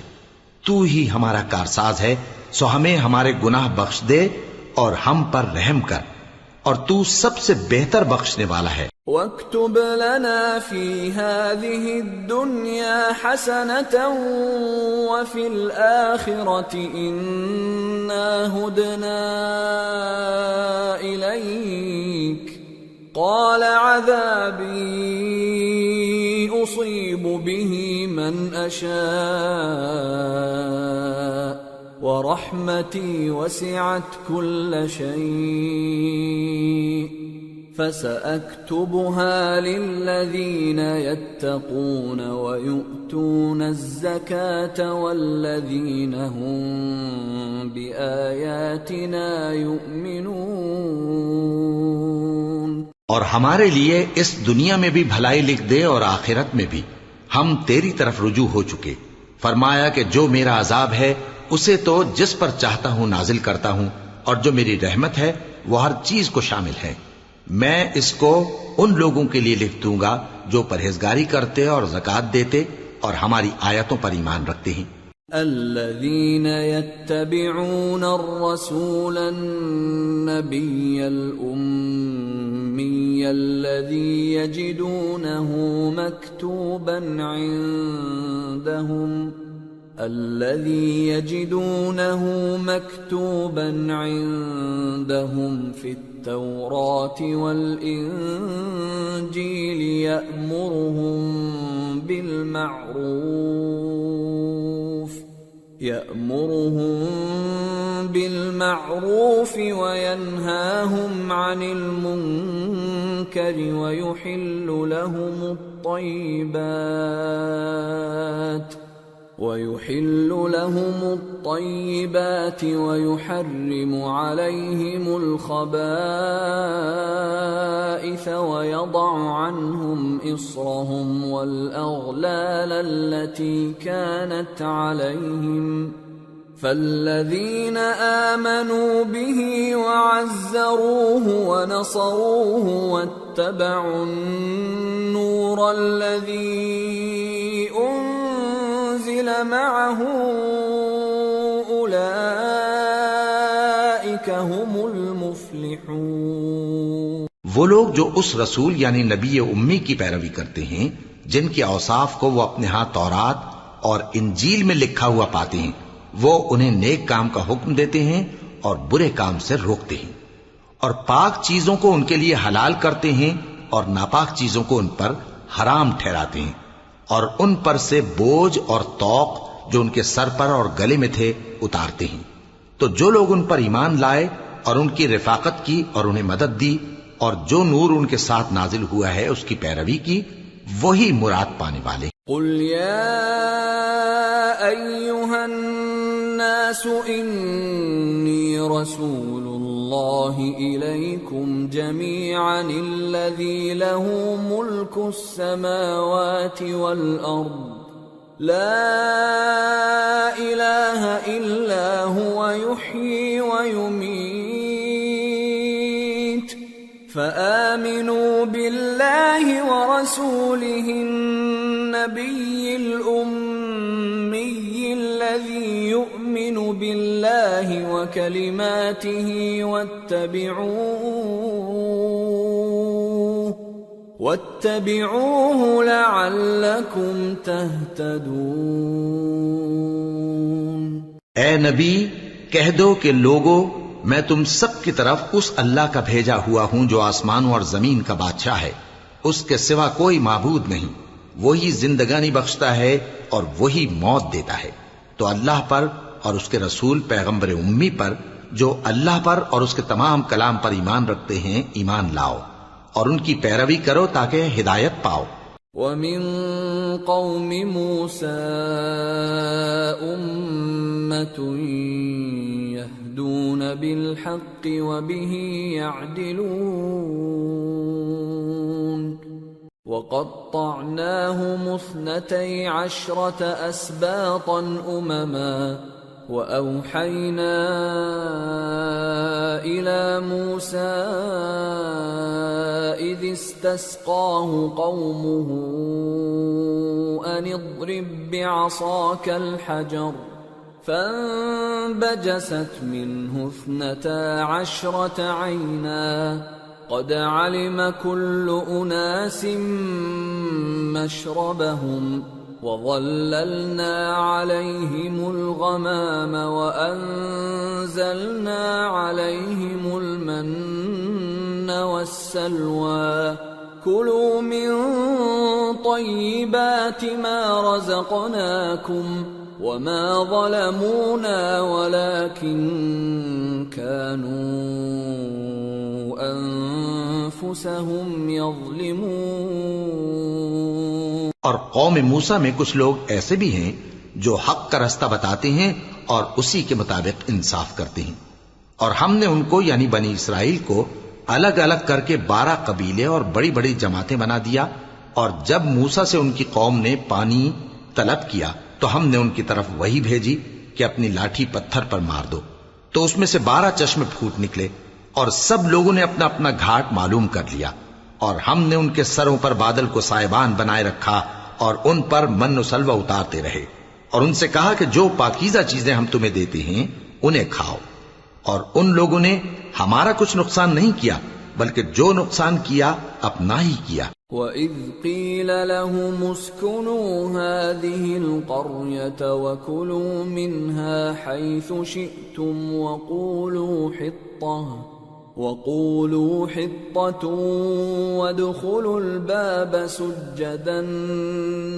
تو ہی ہمارا کارساز ہے، سو ہمیں ہمارے گناہ بخش دے اور ہم پر رحم کر، اور تو سب سے بہتر بخشنے والا ہے۔ وَاكْتُبْ لَنَا فِي هَذِهِ الدُّنْيَا حَسَنَةً وَفِي الْآخِرَةِ إِنَّا هُدْنَا إِلَيْكَ قَالَ عَذَابِي أُصِيبُ بِهِ مَنْ أَشَاءُ وَرَحْمَتِي وَسِعَتْ كُلَّ شَيْءٍ فَسَأَكْتُبُهَا لِلَّذِينَ يَتَّقُونَ وَيُؤْتُونَ الزَّكَاةَ وَالَّذِينَ هُمْ بِآيَاتِنَا يُؤْمِنُونَ۔ اور ہمارے لیے اس دنیا میں بھی بھلائی لکھ دے اور آخرت میں بھی، ہم تیری طرف رجوع ہو چکے۔ فرمایا کہ جو میرا عذاب ہے اسے تو جس پر چاہتا ہوں نازل کرتا ہوں، اور جو میری رحمت ہے وہ ہر چیز کو شامل ہے۔ میں اس کو ان لوگوں کے لیے لکھ دوں گا جو پرہیزگاری کرتے اور زکات دیتے اور ہماری آیتوں پر ایمان رکھتے ہیں۔ الذين يتبعون الرسول النبي الأمي الذي يجدونه مكتوبا عندهم في التوراة والإنجيل يأمرهم بالمعروف وينهاهم عن المنكر ويحل لهم الطيبات ويحرم عليهم الخبائث ويضع عنهم إصرهم والأغلال التي كانت عليهم فالذين آمنوا به وعزروه ونصروه واتبعوا النور الذي أنزل معه أولئك هم المفلحون۔ وہ لوگ جو اس رسول یعنی نبی امی کی پیروی کرتے ہیں جن کے اوصاف کو وہ اپنے ہاں تورات اور انجیل میں لکھا ہوا پاتے ہیں، وہ انہیں نیک کام کا حکم دیتے ہیں اور برے کام سے روکتے ہیں، اور پاک چیزوں کو ان کے لیے حلال کرتے ہیں اور ناپاک چیزوں کو ان پر حرام ٹھہراتے ہیں، اور ان پر سے بوجھ اور طوق جو ان کے سر پر اور گلے میں تھے اتارتے ہیں۔ تو جو لوگ ان پر ایمان لائے اور ان کی رفاقت کی اور انہیں مدد دی اور جو نور ان کے ساتھ نازل ہوا ہے اس کی پیروی کی، وہی مراد پانے والے۔ قل یا ایھا الناس انی رسول اللہ الیکم جمیعا الذی له ملک السماوات والارض لا الہ الا هو یحیی ویمیت فآمنوا بالله ورسوله النبي الأمي الذي يؤمن بالله وكلماته واتبعوه لعلكم تهتدون۔ اے نبی کہہ دو کہ لوگو، میں تم سب کی طرف اس اللہ کا بھیجا ہوا ہوں جو آسمانوں اور زمین کا بادشاہ ہے، اس کے سوا کوئی معبود نہیں، وہی زندگانی بخشتا ہے اور وہی موت دیتا ہے۔ تو اللہ پر اور اس کے رسول پیغمبر امی پر جو اللہ پر اور اس کے تمام کلام پر ایمان رکھتے ہیں ایمان لاؤ اور ان کی پیروی کرو تاکہ ہدایت پاؤ۔ وَمِن قَوْمِ مُوسَىٰ أُمَّةٌ يَهْدُونَ بِالْحَقِّ وَبِهِ يَعْدِلُونَ وَقَطَّعْنَاهُمُ 12 أَسْبَاطًا أُمَمًا وَأَوْحَيْنَا إِلَى مُوسَىٰ إِذِ اسْتَسْقَاهُ قَوْمُهُ أَنِ اضْرِب بِّعَصَاكَ الْحَجَرَ فَانبَجَسَتْ مِنْهُ 12 عَيْنًا قَدْ عَلِمَ كُلُّ أُنَاسٍ مَّشْرَبَهُمْ وَظَلَّلْنَا عَلَيْهِمُ الْغَمَامَ وَأَنزَلْنَا عَلَيْهِمُ الْمَنَّ وَالسَّلْوَىٰ كُلُوا مِن طَيِّبَاتِ مَا رَزَقْنَاكُمْ وَمَا ظَلَمُونَا وَلَٰكِن كَانُوا أَنفُسَهُمْ يَظْلِمُونَ۔ اور قوم موسیٰ میں کچھ لوگ ایسے بھی ہیں جو حق کا رستہ بتاتے ہیں اور اسی کے مطابق انصاف کرتے ہیں، اور ہم نے ان کو یعنی بنی اسرائیل کو الگ الگ کر کے 12 قبیلے اور بڑی بڑی جماعتیں بنا دیا، اور جب موسیٰ سے ان کی قوم نے پانی طلب کیا تو ہم نے ان کی طرف وحی بھیجی کہ اپنی لاٹھی پتھر پر مار دو، تو اس میں سے 12 چشمے پھوٹ نکلے، اور سب لوگوں نے اپنا اپنا گھاٹ معلوم کر لیا، اور ہم نے ان کے سروں پر بادل کو سائبان بنائے رکھا اور ان پر من و سلوہ اتارتے رہے، اور ان سے کہا کہ جو پاکیزہ چیزیں ہم تمہیں دیتے ہیں انہیں کھاؤ۔ اور ان لوگوں نے ہمارا کچھ نقصان نہیں کیا، بلکہ جو نقصان کیا اپنا ہی کیا۔ وَإِذْ قِيلَ لَهُمُ اسْكُنُوا هَٰذِهِ الْقَرْيَةَ وَكُلُوا مِنْهَا حَيْثُ شِئْتُمْ وَقُولُوا حِطَّةٌ وَادْخُلُوا الْبَابَ سُجَّدًا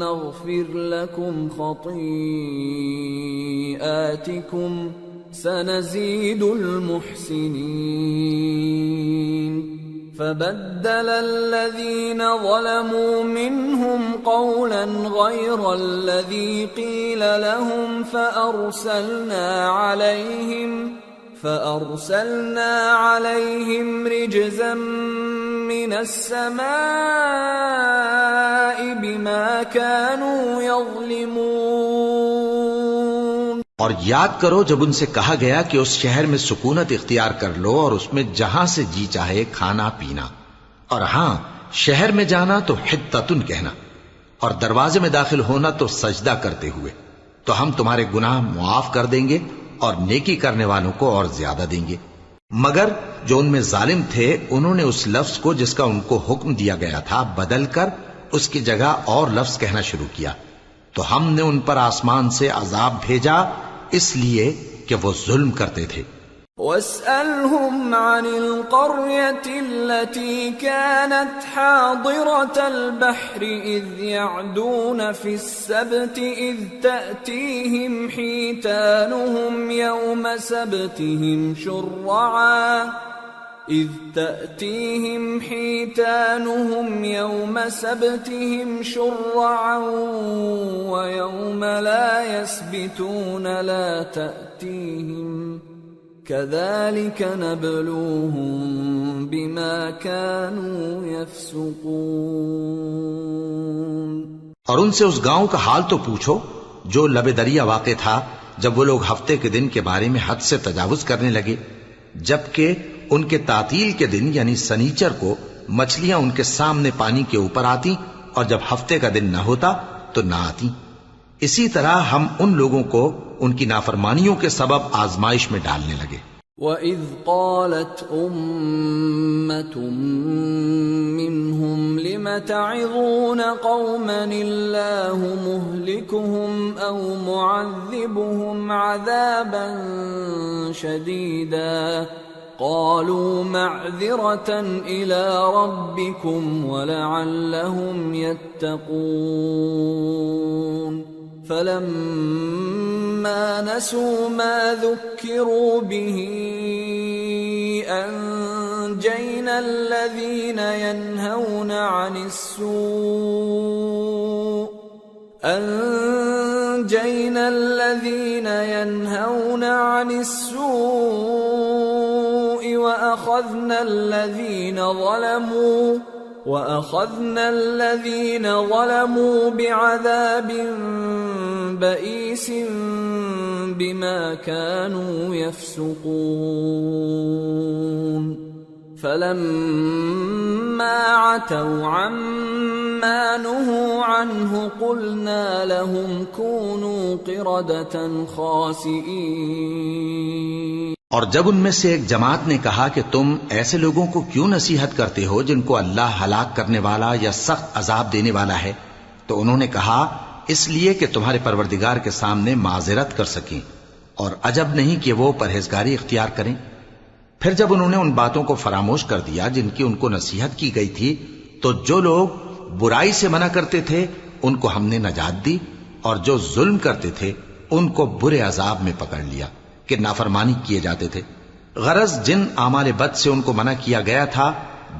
نَّغْفِرْ لَكُمْ خَطِيئَاتِكُمْ سَنَزِيدُ الْمُحْسِنِينَ فَبَدَّلَ الَّذِينَ ظَلَمُوا مِنْهُمْ قَوْلًا غَيْرَ الَّذِي قِيلَ لَهُمْ فَأَرْسَلْنَا عَلَيْهِمْ رِجْزًا مِّنَ السَّمَاءِ بِمَا كَانُوا يَظْلِمُونَ۔ اور یاد کرو جب ان سے کہا گیا کہ اس شہر میں سکونت اختیار کر لو اور اس میں جہاں سے جی چاہے کھانا پینا، اور ہاں شہر میں جانا تو حطتن کہنا، اور دروازے میں داخل ہونا تو سجدہ کرتے ہوئے، تو ہم تمہارے گناہ معاف کر دیں گے اور نیکی کرنے والوں کو اور زیادہ دیں گے۔ مگر جو ان میں ظالم تھے انہوں نے اس لفظ کو جس کا ان کو حکم دیا گیا تھا بدل کر اس کی جگہ اور لفظ کہنا شروع کیا، تو ہم نے ان پر آسمان سے عذاب بھیجا اس لیے کہ وہ ظلم کرتے تھے۔ وَاسْأَلْهُمْ عَنِ الْقَرْيَةِ الَّتِي كَانَتْ حَاضِرَةَ الْبَحْرِ إِذْ يَعْدُونَ فِي السَّبْتِ إِذْ تَأْتِيهِمْ حِيتَانُهُمْ يَوْمَ سَبْتِهِمْ شُرَّعًا وَيَوْمَ لَا يَسْبِتُونَ لَا تَأْتِيهِمْ كَذَلِكَ نَبْلُوهُم بِمَا كَانُوا يَفْسُقُونَ۔ اور ان سے اس گاؤں کا حال تو پوچھو جو لب دریا واقع تھا جب وہ لوگ ہفتے کے دن کے بارے میں حد سے تجاوز کرنے لگے، جبکہ ان کے تعطیل کے دن یعنی سنیچر کو مچھلیاں ان کے سامنے پانی کے اوپر آتی، اور جب ہفتے کا دن نہ ہوتا تو نہ آتی۔ اسی طرح ہم ان لوگوں کو ان کی نافرمانیوں کے سبب آزمائش میں ڈالنے لگے۔ وَإِذْ قَالَتْ أُمَّةٌ مِّنْهُمْ لِمَ تَعِظُونَ قَوْمًا اللَّهُ مُهْلِكُهُمْ أَوْ مُعَذِّبُهُمْ عَذَابًا شَدِيدًا قَالُوا مَعْذِرَةً إِلَىٰ رَبِّكُمْ وَلَعَلَّهُمْ يَتَّقُونَ فَلَمَّا نَسُوا مَا ذُكِّرُوا بِهِ أَنجَيْنَا الَّذِينَ يَنْهَوْنَ عَنِ السُّوءِ وَأَخَذْنَا الَّذِينَ ظَلَمُوا بِعَذَابٍ بَئِيسٍ بِمَا كَانُوا يَفْسُقُونَ فَلَمَّا عَتَوْا عَمَّا نُهُوا عَنْهُ قُلْنَا لَهُمْ كُونُوا قِرَدَةً خَاسِئِينَ۔ اور جب ان میں سے ایک جماعت نے کہا کہ تم ایسے لوگوں کو کیوں نصیحت کرتے ہو جن کو اللہ ہلاک کرنے والا یا سخت عذاب دینے والا ہے، تو انہوں نے کہا اس لیے کہ تمہارے پروردگار کے سامنے معذرت کر سکیں، اور عجب نہیں کہ وہ پرہیزگاری اختیار کریں۔ پھر جب انہوں نے ان باتوں کو فراموش کر دیا جن کی ان کو نصیحت کی گئی تھی، تو جو لوگ برائی سے منع کرتے تھے ان کو ہم نے نجات دی، اور جو ظلم کرتے تھے ان کو برے عذاب میں پکڑ لیا کہ نافرمانی کیے جاتے تھے۔ غرض جن اعمال بد سے ان کو منع کیا گیا تھا،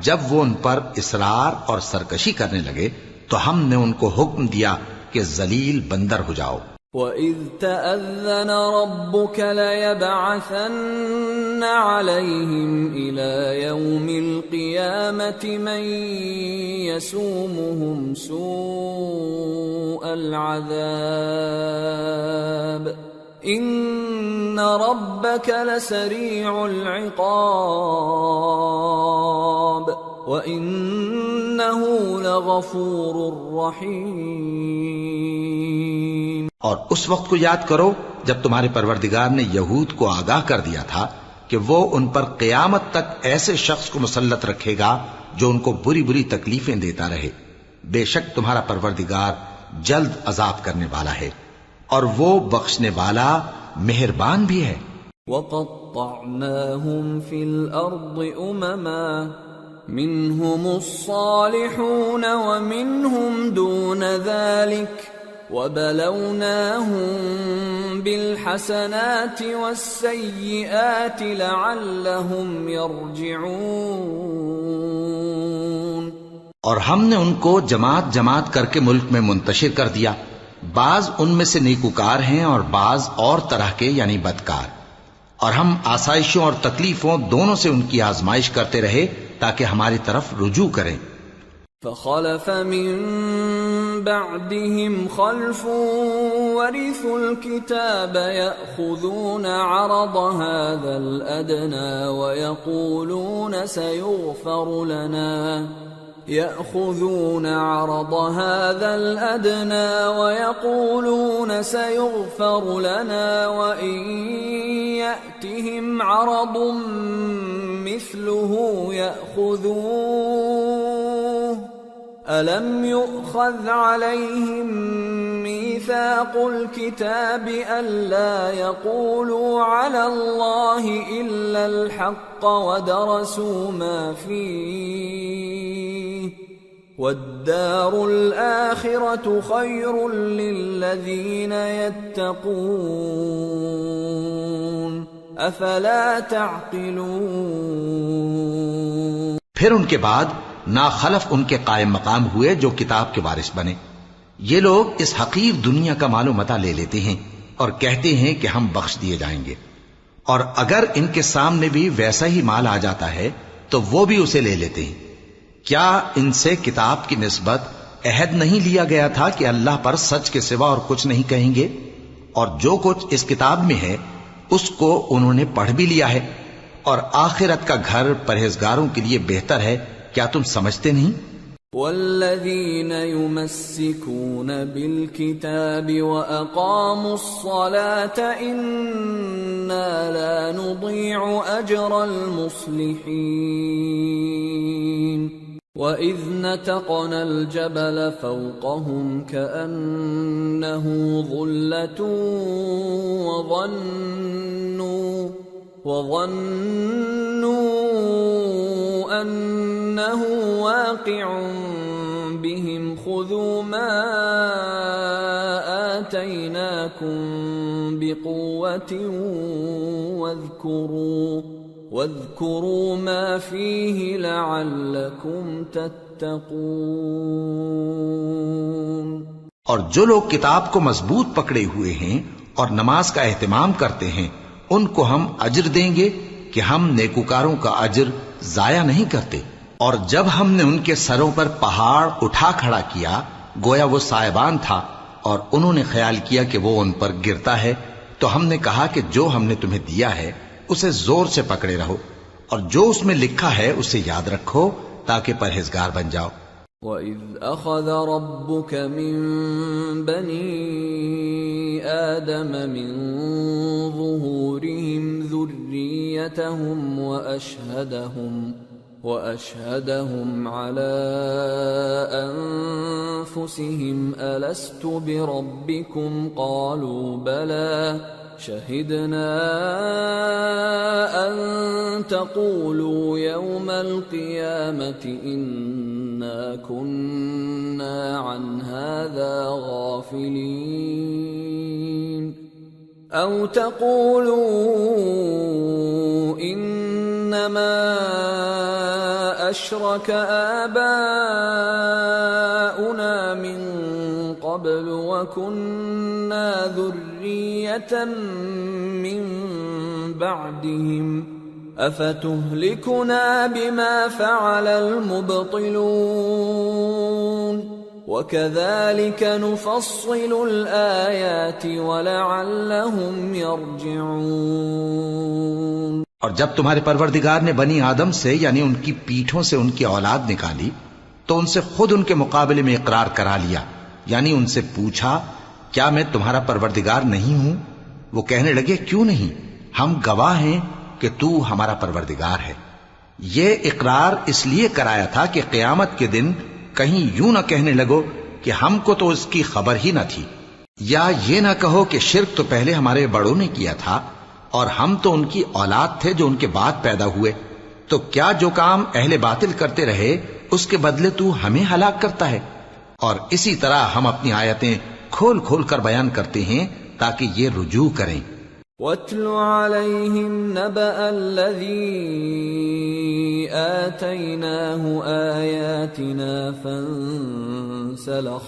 جب وہ ان پر اصرار اور سرکشی کرنے لگے تو ہم نے ان کو حکم دیا کہ ذلیل بندر ہو جاؤ۔ وَإِذْ تَأَذَّنَ رَبُّكَ لَيَبْعَثَنَّ عَلَيْهِمْ إِلَى يَوْمِ الْقِيَامَةِ مَن يَسُومُهُمْ سُوءَ الْعَذَابِ ان ربك لسريع العقاب وانه لغفور رحیم۔ اور اس وقت کو یاد کرو جب تمہارے پروردگار نے یہود کو آگاہ کر دیا تھا کہ وہ ان پر قیامت تک ایسے شخص کو مسلط رکھے گا جو ان کو بری بری تکلیفیں دیتا رہے۔ بے شک تمہارا پروردگار جلد عذاب کرنے والا ہے اور وہ بخشنے والا مہربان بھی ہے۔ وَقَطَّعْنَاهُمْ فِي الْأَرْضِ أُمَمًا مِّنْهُمُ الصَّالِحُونَ وَمِنْهُمْ دُونَ ذَلِكَ وَبَلَوْنَاهُمْ بِالْحَسَنَاتِ وَالسَّيِّئَاتِ لَعَلَّهُمْ يَرْجِعُونَ۔ اور ہم نے ان کو جماعت جماعت کر کے ملک میں منتشر کر دیا، بعض ان میں سے نیکوکار ہیں اور بعض اور طرح کے یعنی بدکار، اور ہم آسائشوں اور تکلیفوں دونوں سے ان کی آزمائش کرتے رہے تاکہ ہماری طرف رجوع کریں۔ فخلف من بعدهم خلف ورثوا الكتاب يأخذون عرض هذا الأدنى ويقولون سيغفر لنا وإن يأتهم عرض مثله يأخذوه ألم يؤخذ عليهم ميثاق الكتاب ألا يقولوا على الله إلا الحق ودرسوا ما فيه والدار الآخرة خير للذين يتقون أفلا تعقلون۔ پھر ان کے بعد ناخلف ان کے قائم مقام ہوئے جو کتاب کے وارث بنے۔ یہ لوگ اس حقیر دنیا کا مال و متاع لے لیتے ہیں اور کہتے ہیں کہ ہم بخش دیے جائیں گے، اور اگر ان کے سامنے بھی ویسا ہی مال آ جاتا ہے تو وہ بھی اسے لے لیتے ہیں۔ کیا ان سے کتاب کی نسبت عہد نہیں لیا گیا تھا کہ اللہ پر سچ کے سوا اور کچھ نہیں کہیں گے؟ اور جو کچھ اس کتاب میں ہے اس کو انہوں نے پڑھ بھی لیا ہے، اور آخرت کا گھر پرہیزگاروں کے لیے بہتر ہے۔ کیا تم سمجھتے نہیں؟ والذین یمسکون بالکتاب واقاموا الصلاة انا لا نضیع اجر المصلحین وَإِذْ نَتَقْنَا الْجَبَلَ فَوْقَهُمْ كَأَنَّهُ ظُلَّةٌ وَظَنُّوا أَنَّهُ وَاقِعٌ بِهِمْ خُذُوا مَا آتَيْنَاكُمْ بِقُوَّةٍ واذكروا ما فيه لعلكم تتقون۔ اور جو لوگ کتاب کو مضبوط پکڑے ہوئے ہیں اور نماز کا اہتمام کرتے ہیں ان کو ہم اجر دیں گے کہ ہم نیکوکاروں کا اجر ضائع نہیں کرتے۔ اور جب ہم نے ان کے سروں پر پہاڑ اٹھا کھڑا کیا گویا وہ سائبان تھا، اور انہوں نے خیال کیا کہ وہ ان پر گرتا ہے، تو ہم نے کہا کہ جو ہم نے تمہیں دیا ہے اسے زور سے پکڑے رہو، اور جو اس میں لکھا ہے اسے یاد رکھو تاکہ پرہیزگار بن جاؤ۔ وَإِذْ أَخَذَ رَبُّكَ مِنْ بَنِي آدَمَ مِنْ ظُهُورِهِمْ ذُرِّيَّتَهُمْ وَأَشْهَدَهُمْ عَلَىٰ أَنفُسِهِمْ أَلَسْتُ بِرَبِّكُمْ قَالُوا بَلَىٰ شَهِدْنَا أَن تَقُولُوا يَوْمَ الْقِيَامَةِ إِنَّا كُنَّا عَنْ هَٰذَا غَافِلِينَ أَوْ تَقُولُوا إِنَّمَا أَشْرَكَ آبَاؤُنَا مِن قَبْلُ وَكُنَّا ذُرِّيَّةً مِّن بَعْدِهِمْ أَفَتُهْلِكُنَا بِمَا فَعَلَ الْمُبْطِلُونَ۔ وَكَذَلِكَ نُفَصِّلُ الْآيَاتِ وَلَعَلَّهُمْ يَرْجِعُونَ۔ اور جب تمہارے پروردگار نے بنی آدم سے یعنی ان کی پیٹھوں سے ان کی اولاد نکالی تو ان سے خود ان کے مقابلے میں اقرار کرا لیا، یعنی ان سے پوچھا کیا میں تمہارا پروردگار نہیں ہوں؟ وہ کہنے لگے کیوں نہیں، ہم گواہ ہیں کہ تو ہمارا پروردگار ہے۔ یہ اقرار اس لیے کرایا تھا کہ قیامت کے دن کہیں یوں نہ کہنے لگو کہ ہم کو تو اس کی خبر ہی نہ تھی، یا یہ نہ کہو کہ شرک تو پہلے ہمارے بڑوں نے کیا تھا اور ہم تو ان کی اولاد تھے جو ان کے بعد پیدا ہوئے، تو کیا جو کام اہل باطل کرتے رہے اس کے بدلے تو ہمیں ہلاک کرتا ہے؟ اور اسی طرح ہم اپنی آیتیں کھول کھول کر بیان کرتے ہیں تاکہ یہ رجوع کریں۔ وَاتْلُ عَلَيْهِمْ نَبَأَ الَّذِي آتَيْنَاهُ آيَاتِنَا فَانسَلَخَ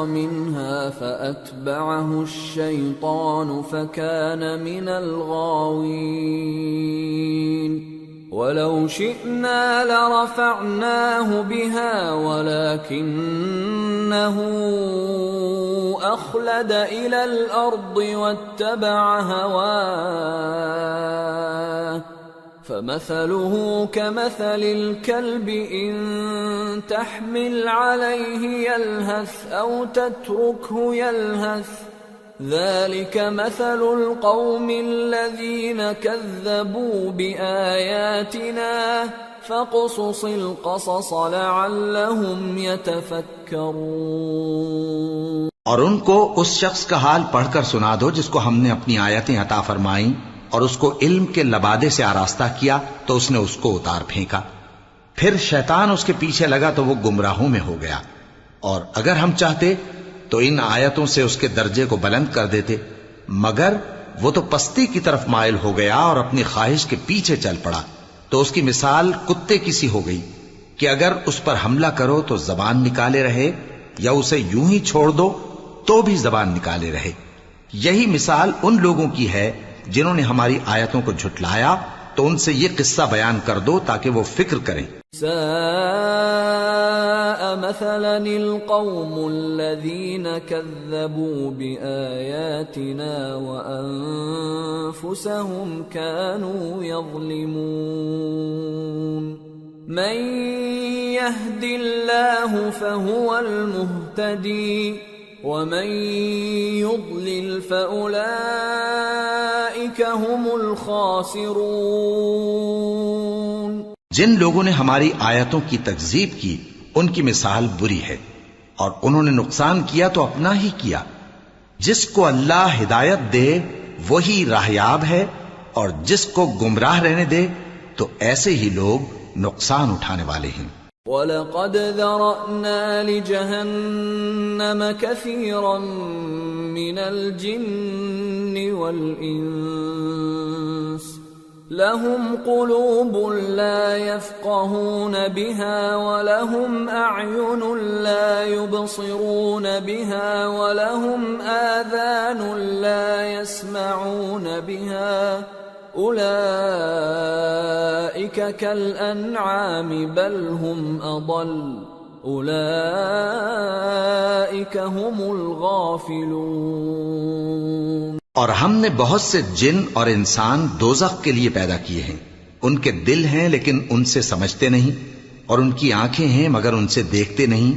مِنْهَا فَأَتْبَعَهُ الشَّيْطَانُ فَكَانَ مِنَ الْغَاوِينَ وَلَوْ شِئْنَا لَرَفَعْنَاهُ بِهَا وَلَكِنَّهُ أَخْلَدَ إِلَى الْأَرْضِ وَاتَّبَعَ هَوَاهُ فَمَثَلُهُ كَمَثَلِ الْكَلْبِ إِن تَحْمِلْ عَلَيْهِ يَلْهَثْ أَوْ تَتْرُكْهُ يَلْهَث ذَلِكَ مَثَلُ الْقَوْمِ الَّذِينَ كَذَّبُوا بِآيَاتِنَا فَاقْصُصِ الْقَصَصَ لَعَلَّهُمْ يَتَفَكَّرُونَ۔ اور ان کو اس شخص کا حال پڑھ کر سنا دو جس کو ہم نے اپنی آیتیں عطا فرمائیں اور اس کو علم کے لبادے سے آراستہ کیا تو اس نے اس کو اتار پھینکا، پھر شیطان اس کے پیچھے لگا تو وہ گمراہوں میں ہو گیا، اور اگر ہم چاہتے تو ان آیتوں سے اس کے درجے کو بلند کر دیتے، مگر وہ تو پستی کی طرف مائل ہو گیا اور اپنی خواہش کے پیچھے چل پڑا، تو اس کی مثال کتے کی سی ہو گئی کہ اگر اس پر حملہ کرو تو زبان نکالے رہے، یا اسے یوں ہی چھوڑ دو تو بھی زبان نکالے رہے۔ یہی مثال ان لوگوں کی ہے جنہوں نے ہماری آیتوں کو جھٹلایا، تو ان سے یہ قصہ بیان کر دو تاکہ وہ فکر کریں۔ ساء مثلا القوم الذين كذبوا بآياتنا وأنفسهم كانوا يظلمون من يهد الله فهو المهتدي ومن يضلل فأولئك هم الخاسرون۔ جن لوگوں نے ہماری آیتوں کی تکذیب کی ان کی مثال بری ہے، اور انہوں نے نقصان کیا تو اپنا ہی کیا۔ جس کو اللہ ہدایت دے وہی راہیاب ہے، اور جس کو گمراہ رہنے دے تو ایسے ہی لوگ نقصان اٹھانے والے ہیں۔ وَلَقَدْ ذَرَأْنَا لِجَهَنَّمَ كَثِيرًا مِنَ الْجِنِّ وَالْإِنسِ لَهُمْ قُلُوبٌ لَا يَفْقَهُونَ بِهَا وَلَهُمْ أَعْيُنٌ لَا يُبْصِرُونَ بِهَا وَلَهُمْ آذَانٌ لَا يَسْمَعُونَ بِهَا أُولَئِكَ كَالْأَنْعَامِ بَلْ هُمْ أَضَلُّ أُولَئِكَ هُمُ الْغَافِلُونَ۔ اور ہم نے بہت سے جن اور انسان دوزخ کے لیے پیدا کیے ہیں، ان کے دل ہیں لیکن ان سے سمجھتے نہیں، اور ان کی آنکھیں ہیں مگر ان سے دیکھتے نہیں،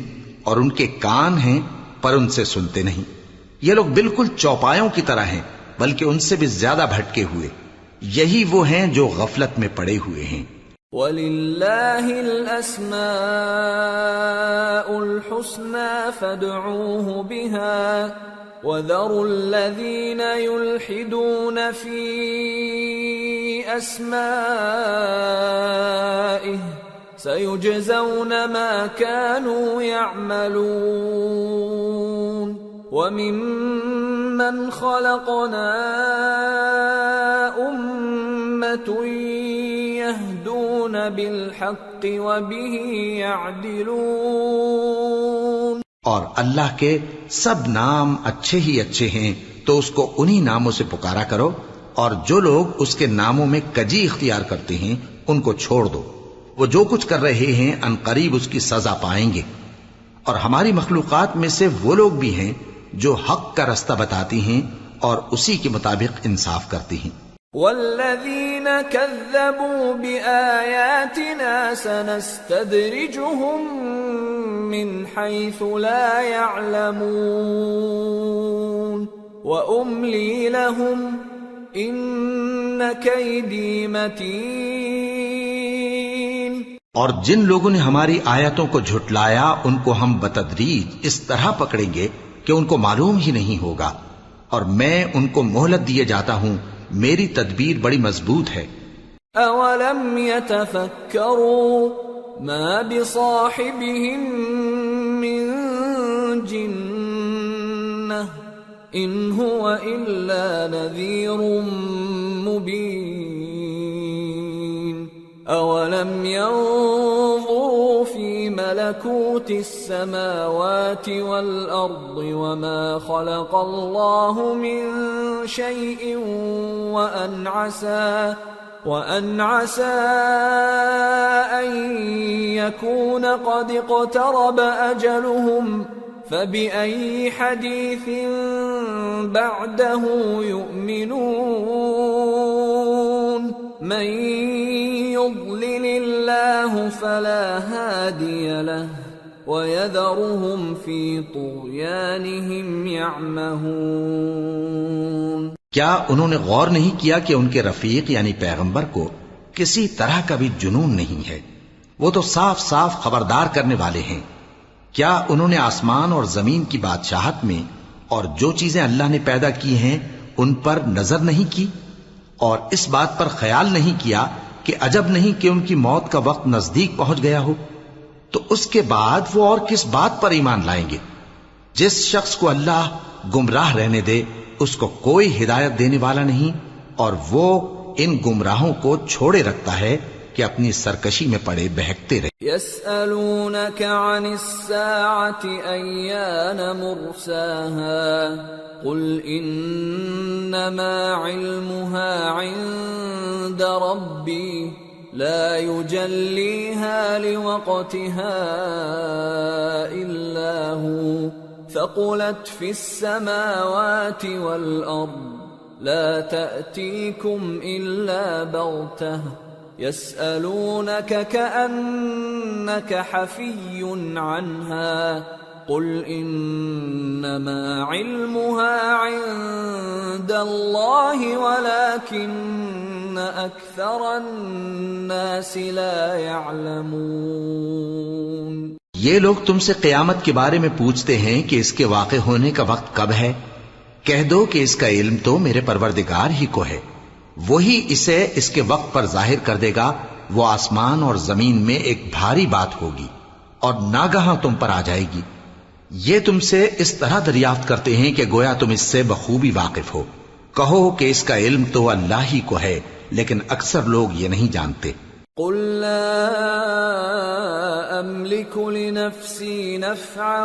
اور ان کے کان ہیں پر ان سے سنتے نہیں۔ یہ لوگ بالکل چوپایوں کی طرح ہیں بلکہ ان سے بھی زیادہ بھٹکے ہوئے۔ یہی وہ ہیں جو غفلت میں پڑے ہوئے ہیں۔ وَلِلَّهِ الْأَسْمَاءُ الْحُسْنَى فَادْعُوهُ بِهَا وَذَرُوا الَّذِينَ يُلْحِدُونَ فِي أَسْمَائِهِ سَيُجْزَوْنَ مَا كَانُوا يَعْمَلُونَ وَمِمَّنْ خَلَقْنَا أُمَّةٌ يَهْدُونَ بِالْحَقِّ وَبِهِ يَعْدِلُونَ۔ اور اللہ کے سب نام اچھے ہی اچھے ہیں تو اس کو انہی ناموں سے پکارا کرو، اور جو لوگ اس کے ناموں میں کجی اختیار کرتے ہیں ان کو چھوڑ دو۔ وہ جو کچھ کر رہے ہیں عنقریب اس کی سزا پائیں گے۔ اور ہماری مخلوقات میں سے وہ لوگ بھی ہیں جو حق کا رستہ بتاتی ہیں اور اسی کے مطابق انصاف کرتی ہیں۔ والذین کذبوا بآیاتنا سنستدرجهم من حیث لا يعلمون وأملی لهم ان کیدی متین۔ اور جن لوگوں نے ہماری آیتوں کو جھٹلایا ان کو ہم بتدریج اس طرح پکڑیں گے کہ ان کو معلوم ہی نہیں ہوگا، اور میں ان کو مہلت دیے جاتا ہوں، میری تدبیر بڑی مضبوط ہے۔ اولم يتفکروا ما بصاحبهم من جنہ ان هو الا نذیر مبین اولم ينظروا في ملكوت السماوات والأرض وما خلق الله من شيء وأن عسى أن يكون قد اقترب أجلهم فبأي حديث بعده يؤمنون من يضلل الله فلا هادي له ويذرهم في طغيانهم يعمهون۔ کیا انہوں نے غور نہیں کیا کہ ان کے رفیق یعنی پیغمبر کو کسی طرح کا بھی جنون نہیں ہے؟ وہ تو صاف صاف خبردار کرنے والے ہیں۔ کیا انہوں نے آسمان اور زمین کی بادشاہت میں اور جو چیزیں اللہ نے پیدا کی ہیں ان پر نظر نہیں کی، اور اس بات پر خیال نہیں کیا کہ عجب نہیں کہ ان کی موت کا وقت نزدیک پہنچ گیا ہو؟ تو اس کے بعد وہ اور کس بات پر ایمان لائیں گے؟ جس شخص کو اللہ گمراہ رہنے دے اس کو کوئی ہدایت دینے والا نہیں، اور وہ ان گمراہوں کو چھوڑے رکھتا ہے کہ اپنی سرکشی میں پڑے بہکتے رہے۔ يسألونك عن الساعة أيان مرساها قل إنما علمها عند ربي لا يجليها لوقتها إلا هو ثقلت في السماوات والأرض لا تأتيكم إلا بغتة يسألونك كأنك حفي عنها قل إنما علمها عند الله ولكن أكثر الناس لا يعلمون۔ یہ لوگ تم سے قیامت کے بارے میں پوچھتے ہیں کہ اس کے واقع ہونے کا وقت کب ہے؟ کہہ دو کہ اس کا علم تو میرے پروردگار ہی کو ہے، وہی اسے اس کے وقت پر ظاہر کر دے گا۔ وہ آسمان اور زمین میں ایک بھاری بات ہوگی اور ناگہاں تم پر آ جائے گی۔ یہ تم سے اس طرح دریافت کرتے ہیں کہ گویا تم اس سے بخوبی واقف ہو۔ کہو کہ اس کا علم تو اللہ ہی کو ہے، لیکن اکثر لوگ یہ نہیں جانتے۔ قل لا أملك لنفسي نفعا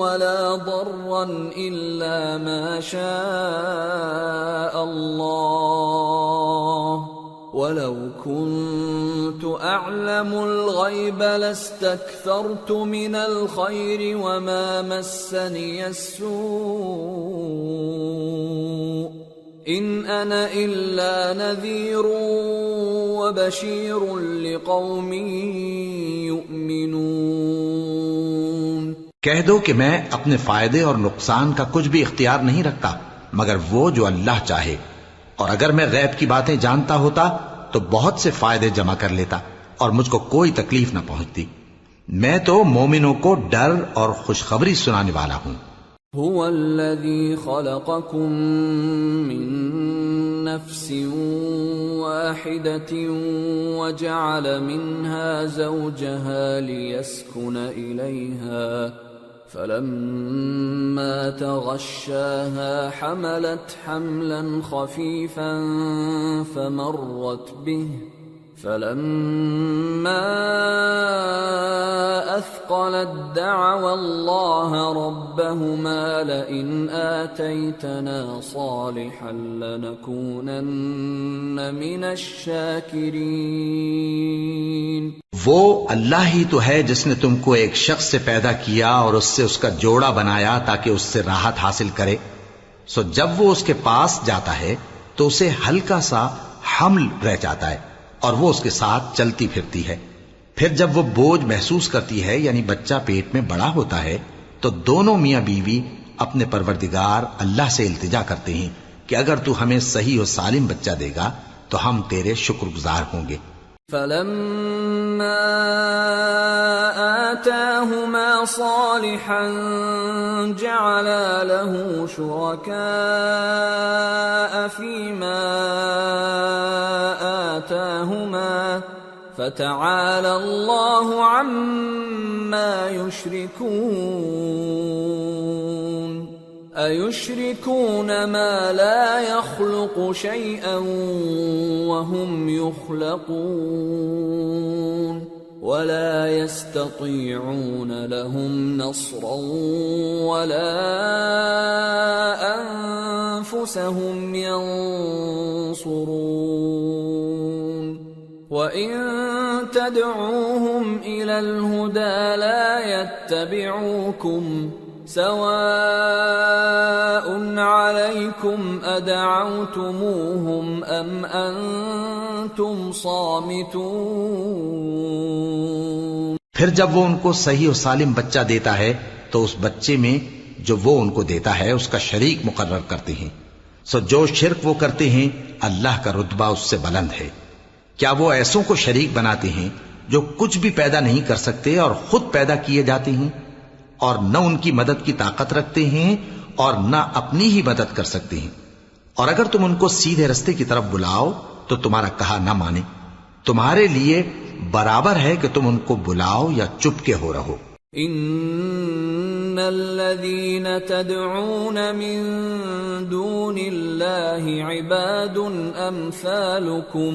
ولا ضرا إلا ما شاء الله ولو كنت أعلم الغيب لاستكثرت من الخير وما مسني السوء إن أنا إلا نذير وبشير لقوم يؤمنون۔ کہہ دو کہ میں اپنے فائدے اور نقصان کا کچھ بھی اختیار نہیں رکھتا مگر وہ جو اللہ چاہے، اور اگر میں غیب کی باتیں جانتا ہوتا تو بہت سے فائدے جمع کر لیتا اور مجھ کو کوئی تکلیف نہ پہنچتی۔ میں تو مومنوں کو ڈر اور خوشخبری سنانے والا ہوں۔ هو الذي خلقكم من نفس واحدة وجعل منها زوجها ليسكن إليها فلما تغشاها حملت حملا خفيفا فلما أثقلت دعوا الله ربهما لئن آتيتنا صالحا لنكونن من الشاكرين۔ وہ اللہ ہی تو ہے جس نے تم کو ایک شخص سے پیدا کیا اور اس سے اس کا جوڑا بنایا تاکہ اس سے راحت حاصل کرے، سو جب وہ اس کے پاس جاتا ہے تو اسے ہلکا سا حمل رہ جاتا ہے اور وہ اس کے ساتھ چلتی پھرتی ہے۔ پھر جب وہ بوجھ محسوس کرتی ہے یعنی بچہ پیٹ میں بڑا ہوتا ہے تو دونوں میاں بیوی اپنے پروردگار اللہ سے التجا کرتے ہیں کہ اگر تو ہمیں صحیح و سالم بچہ دے گا تو ہم تیرے شکر گزار ہوں گے۔ فلما آتاهما صالحا جعلا له شركاء فيما آتاهما فتعالى الله عما يشركون أيشركون ما لا يخلق شيئا وهم يخلقون ولا يستطيعون لهم نصرا ولا أنفسهم ينصرون وَإِن تَدْعُوهُمْ إِلَى الْهُدَى لَا يَتَّبِعُوكُمْ سَوَاءٌ عَلَيْكُمْ أَدَعَوْتُمُوهُمْ أَمْ أَنْتُمْ صَامِتُونَ۔ پھر جب وہ ان کو صحیح و سالم بچہ دیتا ہے تو اس بچے میں جو وہ ان کو دیتا ہے اس کا شریک مقرر کرتے ہیں، سو جو شرک وہ کرتے ہیں اللہ کا رتبہ اس سے بلند ہے۔ کیا وہ ایسوں کو شریک بناتے ہیں جو کچھ بھی پیدا نہیں کر سکتے اور خود پیدا کیے جاتے ہیں اور نہ ان کی مدد کی طاقت رکھتے ہیں اور نہ اپنی ہی مدد کر سکتے ہیں؟ اور اگر تم ان کو سیدھے رستے کی طرف بلاؤ تو تمہارا کہا نہ مانے، تمہارے لیے برابر ہے کہ تم ان کو بلاؤ یا چپ کے ہو رہو۔ ان الذين تدعون من دون الله عباد امثالكم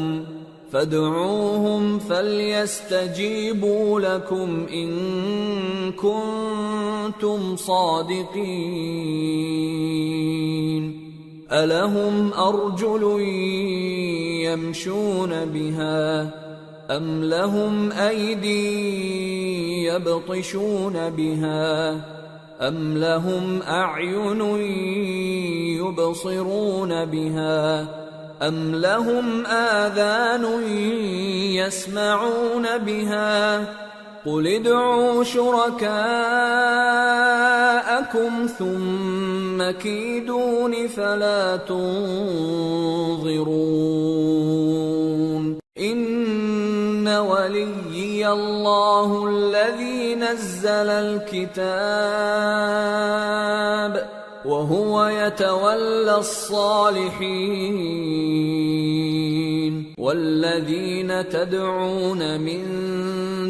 فادعوهم فليستجيبوا لكم إن كنتم صادقين ألهم أرجل يمشون بها أم لهم أيدي يبطشون بها أم لهم أعين يبصرون بها أم لهم آذان يسمعون بها قل ادعوا شركاءكم ثم كيدون فلا تنظرون إن وليي الله الذي نزل الكتاب وهو يتولى الصالحين والذين تدعون من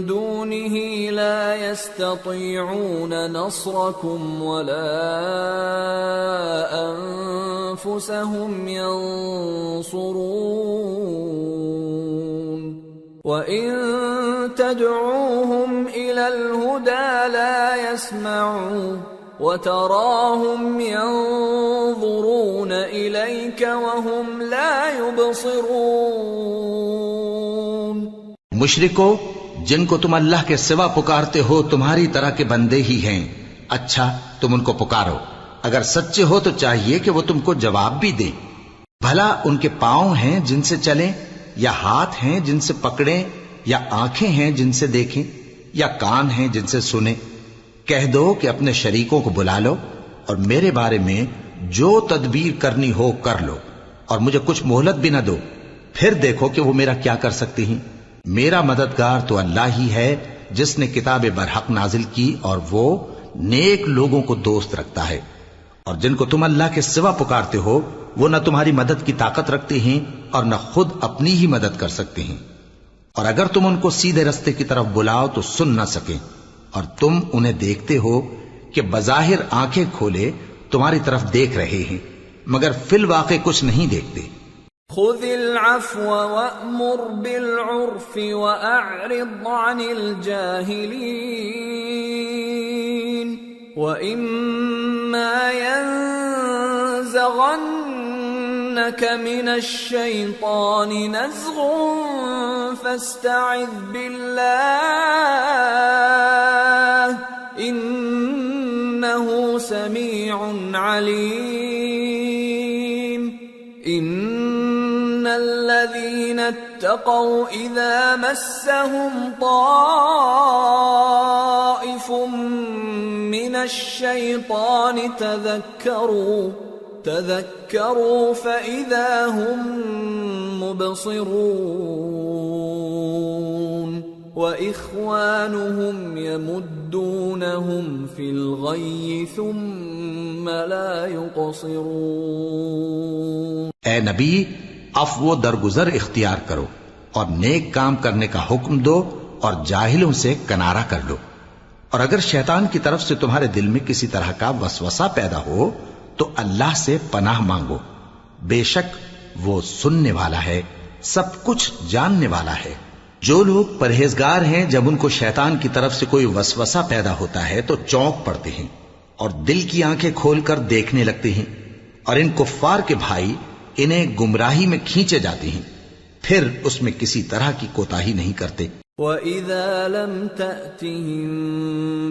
دونه لا يستطيعون نصركم ولا أنفسهم ينصرون وَإِن تَدْعُوهُمْ إِلَى الْهُدَى لَا يَسْمَعُوا وَتَرَاهُمْ يَنظُرُونَ إِلَيْكَ وَهُمْ لَا يُبْصِرُونَ۔ مشرکو، جن کو تم اللہ کے سوا پکارتے ہو تمہاری طرح کے بندے ہی ہیں، اچھا تم ان کو پکارو، اگر سچے ہو تو چاہیے کہ وہ تم کو جواب بھی دیں۔ بھلا ان کے پاؤں ہیں جن سے چلیں، یا ہاتھ ہیں جن سے پکڑیں، یا آنکھیں ہیں جن سے دیکھیں، یا کان ہیں جن سے سنیں؟ کہہ دو کہ اپنے شریکوں کو بلا لو اور میرے بارے میں جو تدبیر کرنی ہو کر لو، اور مجھے کچھ مہلت بھی نہ دو، پھر دیکھو کہ وہ میرا کیا کر سکتے ہیں۔ میرا مددگار تو اللہ ہی ہے جس نے کتاب برحق نازل کی، اور وہ نیک لوگوں کو دوست رکھتا ہے۔ اور جن کو تم اللہ کے سوا پکارتے ہو وہ نہ تمہاری مدد کی طاقت رکھتے ہیں اور نہ خود اپنی ہی مدد کر سکتے ہیں، اور اگر تم ان کو سیدھے رستے کی طرف بلاؤ تو سن نہ سکیں، اور تم انہیں دیکھتے ہو کہ بظاہر آنکھیں کھولے تمہاری طرف دیکھ رہے ہیں مگر فی الواقع کچھ نہیں دیکھتے۔ خذ العفو وأمر بالعرف وأعرض عن الجاهلين وإما ينزغنك من الشيطان نزغ فاستعذ بالله إنه سميع عليم إن الذين اتقوا إذا مسهم طائف من الشيطان تذكروا فإذا هم مبصرون وإخوانهم يمدونهم في الغي ثم لا يقصرون۔ اے نبی، عفو و درگزر اختیار کرو اور نیک کام کرنے کا حکم دو اور جاہلوں سے کنارہ کر لو، اور اگر شیطان کی طرف سے تمہارے دل میں کسی طرح کا وسوسہ پیدا ہو تو اللہ سے پناہ مانگو، بے شک وہ سننے والا ہے، سب کچھ جاننے والا ہے۔ جو لوگ پرہیزگار ہیں جب ان کو شیطان کی طرف سے کوئی وسوسہ پیدا ہوتا ہے تو چونک پڑتے ہیں اور دل کی آنکھیں کھول کر دیکھنے لگتے ہیں، اور ان کفار کے بھائی انہیں گمراہی میں کھینچے جاتے ہیں، پھر اس میں کسی طرح کی کوتاہی نہیں کرتے۔ وَإِذَا لَمْ تَأْتِهِمْ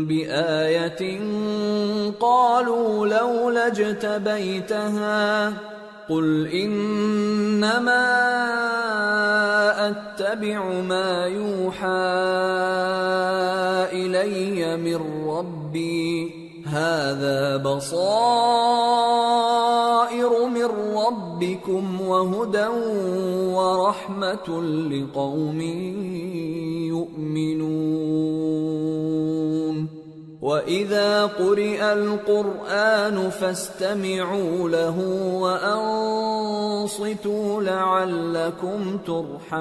بِآيَةٍ قَالُوا لَوْلَا اجْتَبَيْتَهَا قُلْ إِنَّمَا أَتَّبِعُ مَا يُوحَى إِلَيَّ مِنْ رَبِّي هَذَا بَصَائِرُ مِنْ رَبِّكُمْ وَهُدًى وَرَحْمَةٌ لِقَوْمٍ يُؤْمِنُونَ وَإِذَا قُرِئَ الْقُرْآنُ فَاسْتَمِعُوا لَهُ وَأَنصِتُوا لَعَلَّكُمْ تُرْحَمُونَ۔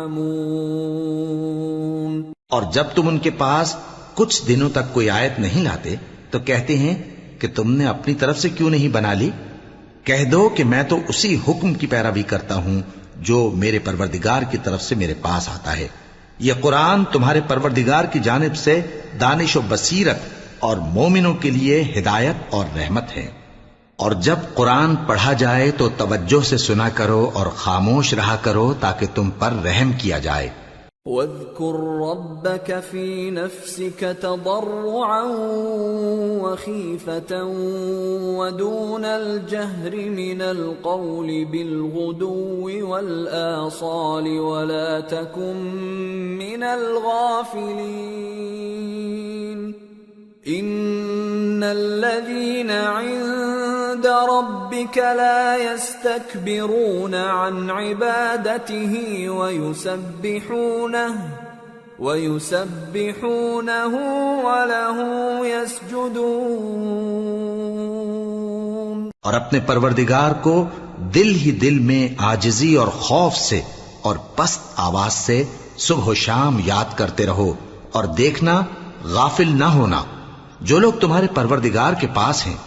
اور جب تم ان کے پاس کچھ دنوں تک کوئی آیت نہیں لاتے تو کہتے ہیں کہ تم نے اپنی طرف سے کیوں نہیں بنا لی؟ کہہ دو کہ میں تو اسی حکم کی پیروی کرتا ہوں جو میرے پروردگار کی طرف سے میرے پاس آتا ہے۔ یہ قرآن تمہارے پروردگار کی جانب سے دانش و بصیرت اور مومنوں کے لیے ہدایت اور رحمت ہے۔ اور جب قرآن پڑھا جائے تو توجہ سے سنا کرو اور خاموش رہا کرو تاکہ تم پر رحم کیا جائے۔ وَاذْكُرْ رَبَّكَ فِي نَفْسِكَ تَضَرُّعًا وَخِيفَةً وَدُونَ الْجَهْرِ مِنَ الْقَوْلِ بِالْغُدُوِّ وَالْآصَالِ وَلَا تَكُن مِّنَ الْغَافِلِينَ إِنَّ الَّذِينَ عِندَ رَبِّكَ لَا يَسْتَكْبِرُونَ عَنْ عِبَادَتِهِ وَيُسَبِّحُونَهُ وَلَهُ يَسْجُدُونَ۔ اور اپنے پروردگار کو دل ہی دل میں عاجزی اور خوف سے اور پست آواز سے صبح و شام یاد کرتے رہو، اور دیکھنا غافل نہ ہونا، جو لوگ تمہارے پروردگار کے پاس ہیں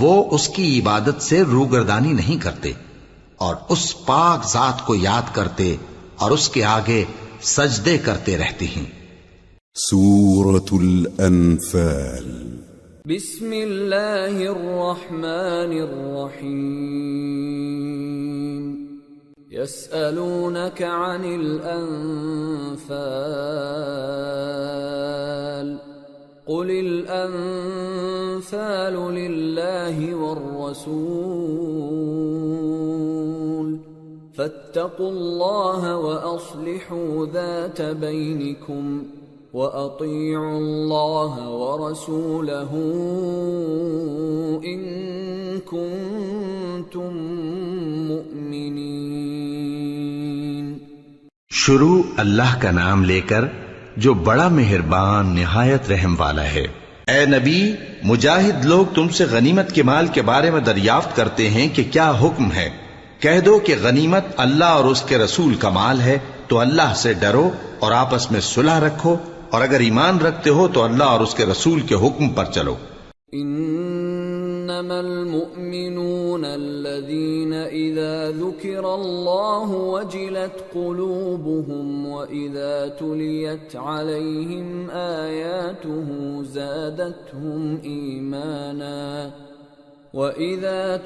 وہ اس کی عبادت سے روگردانی نہیں کرتے اور اس پاک ذات کو یاد کرتے اور اس کے آگے سجدے کرتے رہتے ہیں۔ سورة الأنفال۔ بسم اللہ الرحمن الرحیم۔ يسألونك عن الأنفال قل الأنفال لله والرسول فاتقوا الله وأصلحوا ذات بينكم وأطيعوا الله ورسوله إن كنتم مؤمنين۔ شروع اللہ کا نام لے کر جو بڑا مہربان نہایت رحم والا ہے۔ اے نبی، مجاہد لوگ تم سے غنیمت کے مال کے بارے میں دریافت کرتے ہیں کہ کیا حکم ہے۔ کہہ دو کہ غنیمت اللہ اور اس کے رسول کا مال ہے، تو اللہ سے ڈرو اور آپس میں صلح رکھو، اور اگر ایمان رکھتے ہو تو اللہ اور اس کے رسول کے حکم پر چلو۔ إنما المؤمنون الذين إذا ذكر الله وجلت قلوبهم وإذا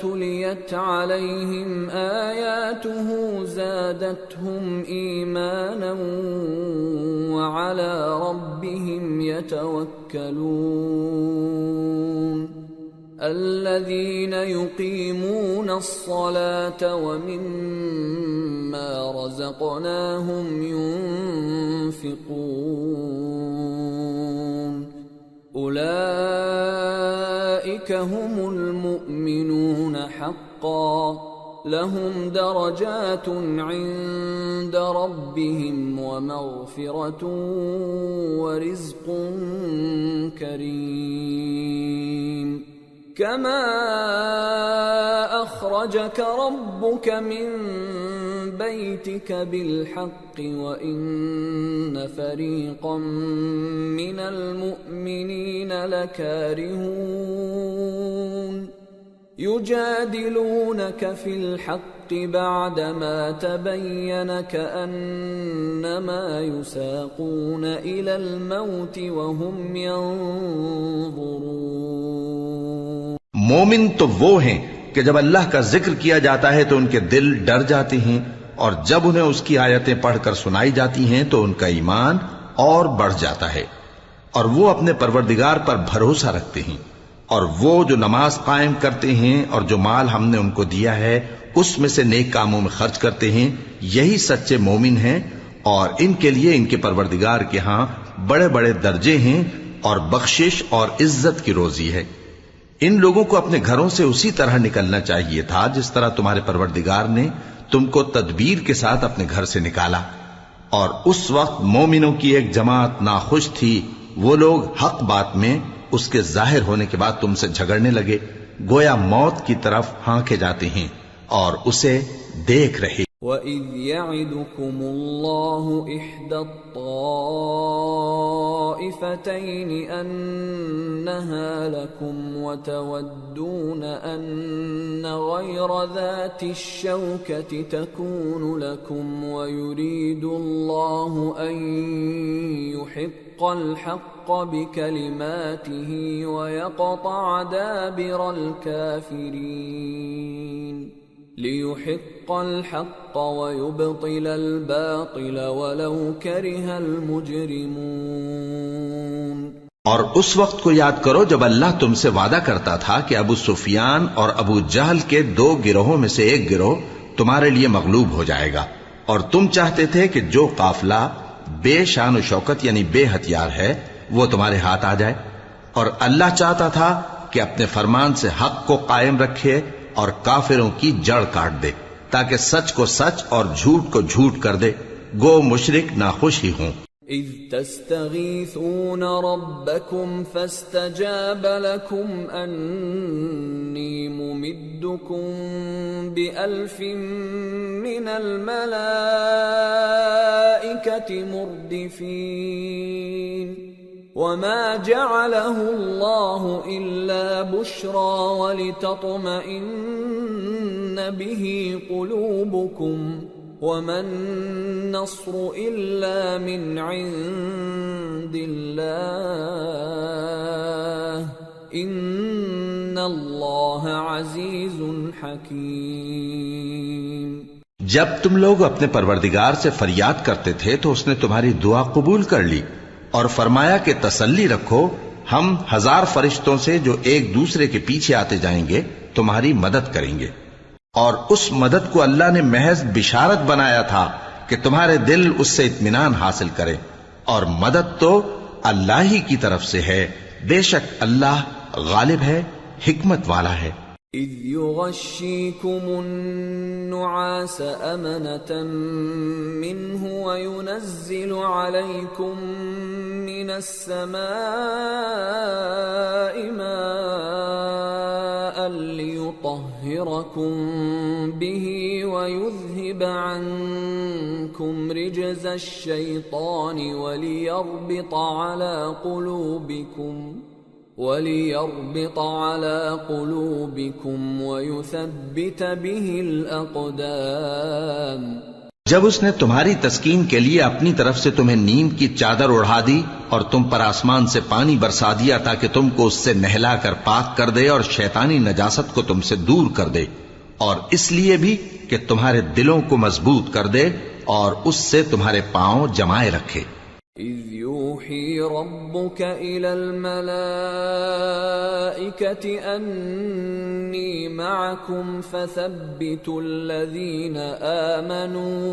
تليت عليهم آياته زادتهم إيمانا وعلى ربهم يتوكلون الذين يقيمون الصلاة ومما رزقناهم ينفقون أولئك هم المؤمنون حقا لهم درجات عند ربهم ومغفرة ورزق كريم كما أخرجك ربك من بيتك بالحق وإن فريقا من المؤمنين لكارهون يجادلونك في الحق بعدما تبين كأنما يساقون إلى الموت وهم ينظرون مومن تو وہ ہیں کہ جب اللہ کا ذکر کیا جاتا ہے تو ان کے دل ڈر جاتے ہیں، اور جب انہیں اس کی آیتیں پڑھ کر سنائی جاتی ہیں تو ان کا ایمان اور بڑھ جاتا ہے، اور وہ اپنے پروردگار پر بھروسہ رکھتے ہیں، اور وہ جو نماز قائم کرتے ہیں اور جو مال ہم نے ان کو دیا ہے اس میں سے نیک کاموں میں خرچ کرتے ہیں، یہی سچے مومن ہیں، اور ان کے لیے ان کے پروردگار کے ہاں بڑے بڑے درجے ہیں اور بخشش اور عزت کی روزی ہے۔ ان لوگوں کو اپنے گھروں سے اسی طرح نکلنا چاہیے تھا جس طرح تمہارے پروردگار نے تم کو تدبیر کے ساتھ اپنے گھر سے نکالا، اور اس وقت مومنوں کی ایک جماعت ناخوش تھی، وہ لوگ حق بات میں اس کے ظاہر ہونے کے بعد تم سے جھگڑنے لگے، گویا موت کی طرف ہانکے جاتے ہیں اور اسے دیکھ رہے۔ وَإِذْ يَعِدُكُمُ اللَّهُ إِحْدَى الطَّائِفَتَيْنِ أَنَّهَا لَكُمْ وَتَوَدُّونَ أَنَّ غَيْرَ ذَاتِ الشَّوْكَةِ تَكُونُ لَكُمْ وَيُرِيدُ اللَّهُ أَن يُحِقَّ الْحَقَّ بِكَلِمَاتِهِ وَيَقْطَعَ دَابِرَ الْكَافِرِينَ لِيُحِقَّ الْحَقَّ وَيُبْطِلَ الْبَاطِلَ وَلَوْ كَرِهَ الْمُجْرِمُونَ۔ اور اس وقت کو یاد کرو جب اللہ تم سے وعدہ کرتا تھا کہ ابو سفیان اور ابو جہل کے دو گروہوں میں سے ایک گروہ تمہارے لیے مغلوب ہو جائے گا، اور تم چاہتے تھے کہ جو قافلہ بے شان و شوکت یعنی بے ہتھیار ہے وہ تمہارے ہاتھ آ جائے، اور اللہ چاہتا تھا کہ اپنے فرمان سے حق کو قائم رکھے اور کافروں کی جڑ کاٹ دے، تاکہ سچ کو سچ اور جھوٹ کو جھوٹ کر دے، گو مشرک ناخوش ہی ہوں۔ اذ تستغیثون ربکم فاستجاب لکم انی ممدکم بألف من الملائکة مردفین وما جعله الله إلا بشرى ولتطمئن به قلوبكم وما النصر إلا من عند الله إن الله عزيز حكيم۔ جب تم لوگ اپنے پروردگار سے فریاد کرتے تھے تو اس نے تمہاری دعا قبول کر لی اور فرمایا کہ تسلی رکھو، ہم 1000 فرشتوں سے جو ایک دوسرے کے پیچھے آتے جائیں گے تمہاری مدد کریں گے، اور اس مدد کو اللہ نے محض بشارت بنایا تھا کہ تمہارے دل اس سے اطمینان حاصل کرے، اور مدد تو اللہ ہی کی طرف سے ہے، بے شک اللہ غالب ہے، حکمت والا ہے۔ اذ يغشيكم النعاس أمنة منه وينزل عليكم من السماء ماء ليطهركم به ويذهب عنكم رجز الشيطان وليربط على قلوبكم وَلِيَرْبِطَ عَلَى قُلُوبِكُمْ وَيُثَبِّتَ بِهِ الْأَقْدَامَ۔ جب اس نے تمہاری تسکین کے لیے اپنی طرف سے تمہیں نیند کی چادر اڑھا دی اور تم پر آسمان سے پانی برسا دیا تاکہ تم کو اس سے نہلا کر پاک کر دے اور شیطانی نجاست کو تم سے دور کر دے، اور اس لیے بھی کہ تمہارے دلوں کو مضبوط کر دے اور اس سے تمہارے پاؤں جمائے رکھے۔ إِذْ يُوحِي رَبُّكَ إِلَى الْمَلَائِكَةِ أَنِّي مَعَكُمْ فَثَبِّتُوا الَّذِينَ آمَنُوا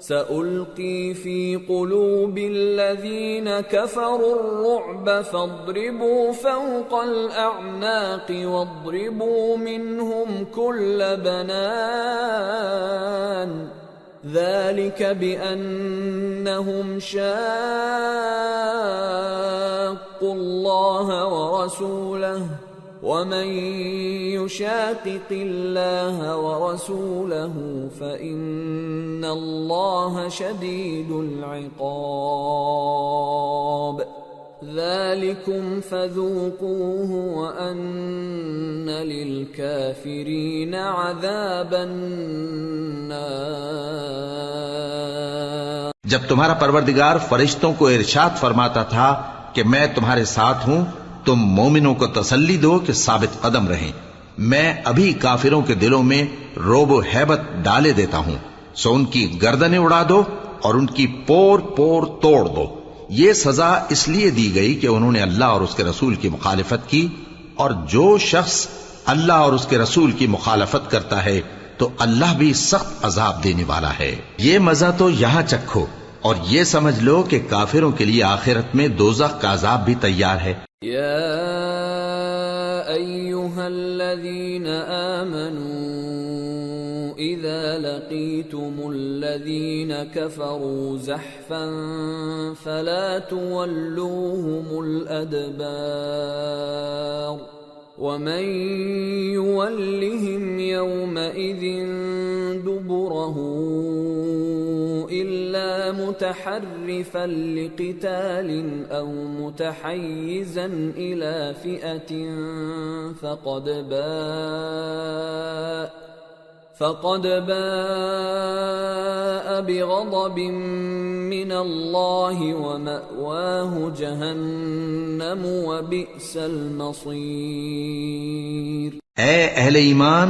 سَأُلْقِي فِي قُلُوبِ الَّذِينَ كَفَرُوا الرُّعْبَ فَاضْرِبُوا فَوْقَ الْأَعْنَاقِ وَاضْرِبُوا مِنْهُمْ كُلَّ بَنَانٍ ذلك بأنهم شاقوا الله ورسوله ومن يشاقق الله ورسوله فإن الله شديد العقاب ذلكم فذوقوه وأن للكافرين عذاب النار۔ جب تمہارا پروردگار فرشتوں کو ارشاد فرماتا تھا کہ میں تمہارے ساتھ ہوں، تم مومنوں کو تسلی دو کہ ثابت قدم رہیں، میں ابھی کافروں کے دلوں میں رعب و ہیبت ڈالے دیتا ہوں، سو ان کی گردنیں اڑا دو اور ان کی پور پور توڑ دو۔ یہ سزا اس لیے دی گئی کہ انہوں نے اللہ اور اس کے رسول کی مخالفت کی، اور جو شخص اللہ اور اس کے رسول کی مخالفت کرتا ہے تو اللہ بھی سخت عذاب دینے والا ہے۔ یہ مزہ تو یہاں چکھو اور یہ سمجھ لو کہ کافروں کے لیے آخرت میں دوزخ کا عذاب بھی تیار ہے۔ یا ایھا الذین آمنوا اذا لقیتم الذین کفروا زحفا فلا تولوهم الادبار ومن يولهم يومئذ دبره إلا متحرفا لقتال أو متحيزا إلى فئة فقد باء بغضب من الله ومأواه جهنم وبئس المصير۔ اے اہل ایمان،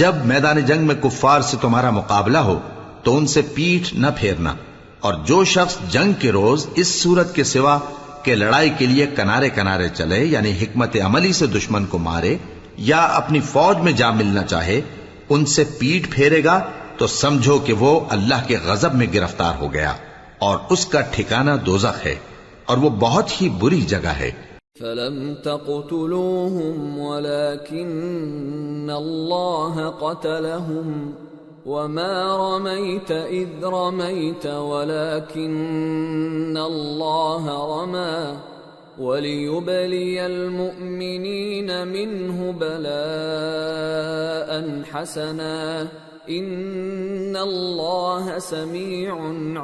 جب میدان جنگ میں کفار سے تمہارا مقابلہ ہو تو ان سے پیٹھ نہ پھیرنا، اور جو شخص جنگ کے روز اس صورت کے سوا کہ لڑائی کے لیے کنارے کنارے چلے، یعنی حکمت عملی سے دشمن کو مارے یا اپنی فوج میں جا ملنا چاہے، ان سے پیٹ پھیرے گا تو سمجھو کہ وہ اللہ کے غضب میں گرفتار ہو گیا، اور اس کا ٹھکانہ دوزخ ہے، اور وہ بہت ہی بری جگہ ہے۔ فَلَمْ تَقْتُلُوهُمْ وَلَكِنَّ اللَّهَ قَتَلَهُمْ وَمَا رَمَيْتَ إِذْ رَمَيْتَ وَلَكِنَّ اللَّهَ رَمَى وَلِيُبْلِيَ الْمُؤْمِنِينَ مِنْهُ بَلَاءً حَسَنًا إِنَّ اللَّهَ سَمِيعٌ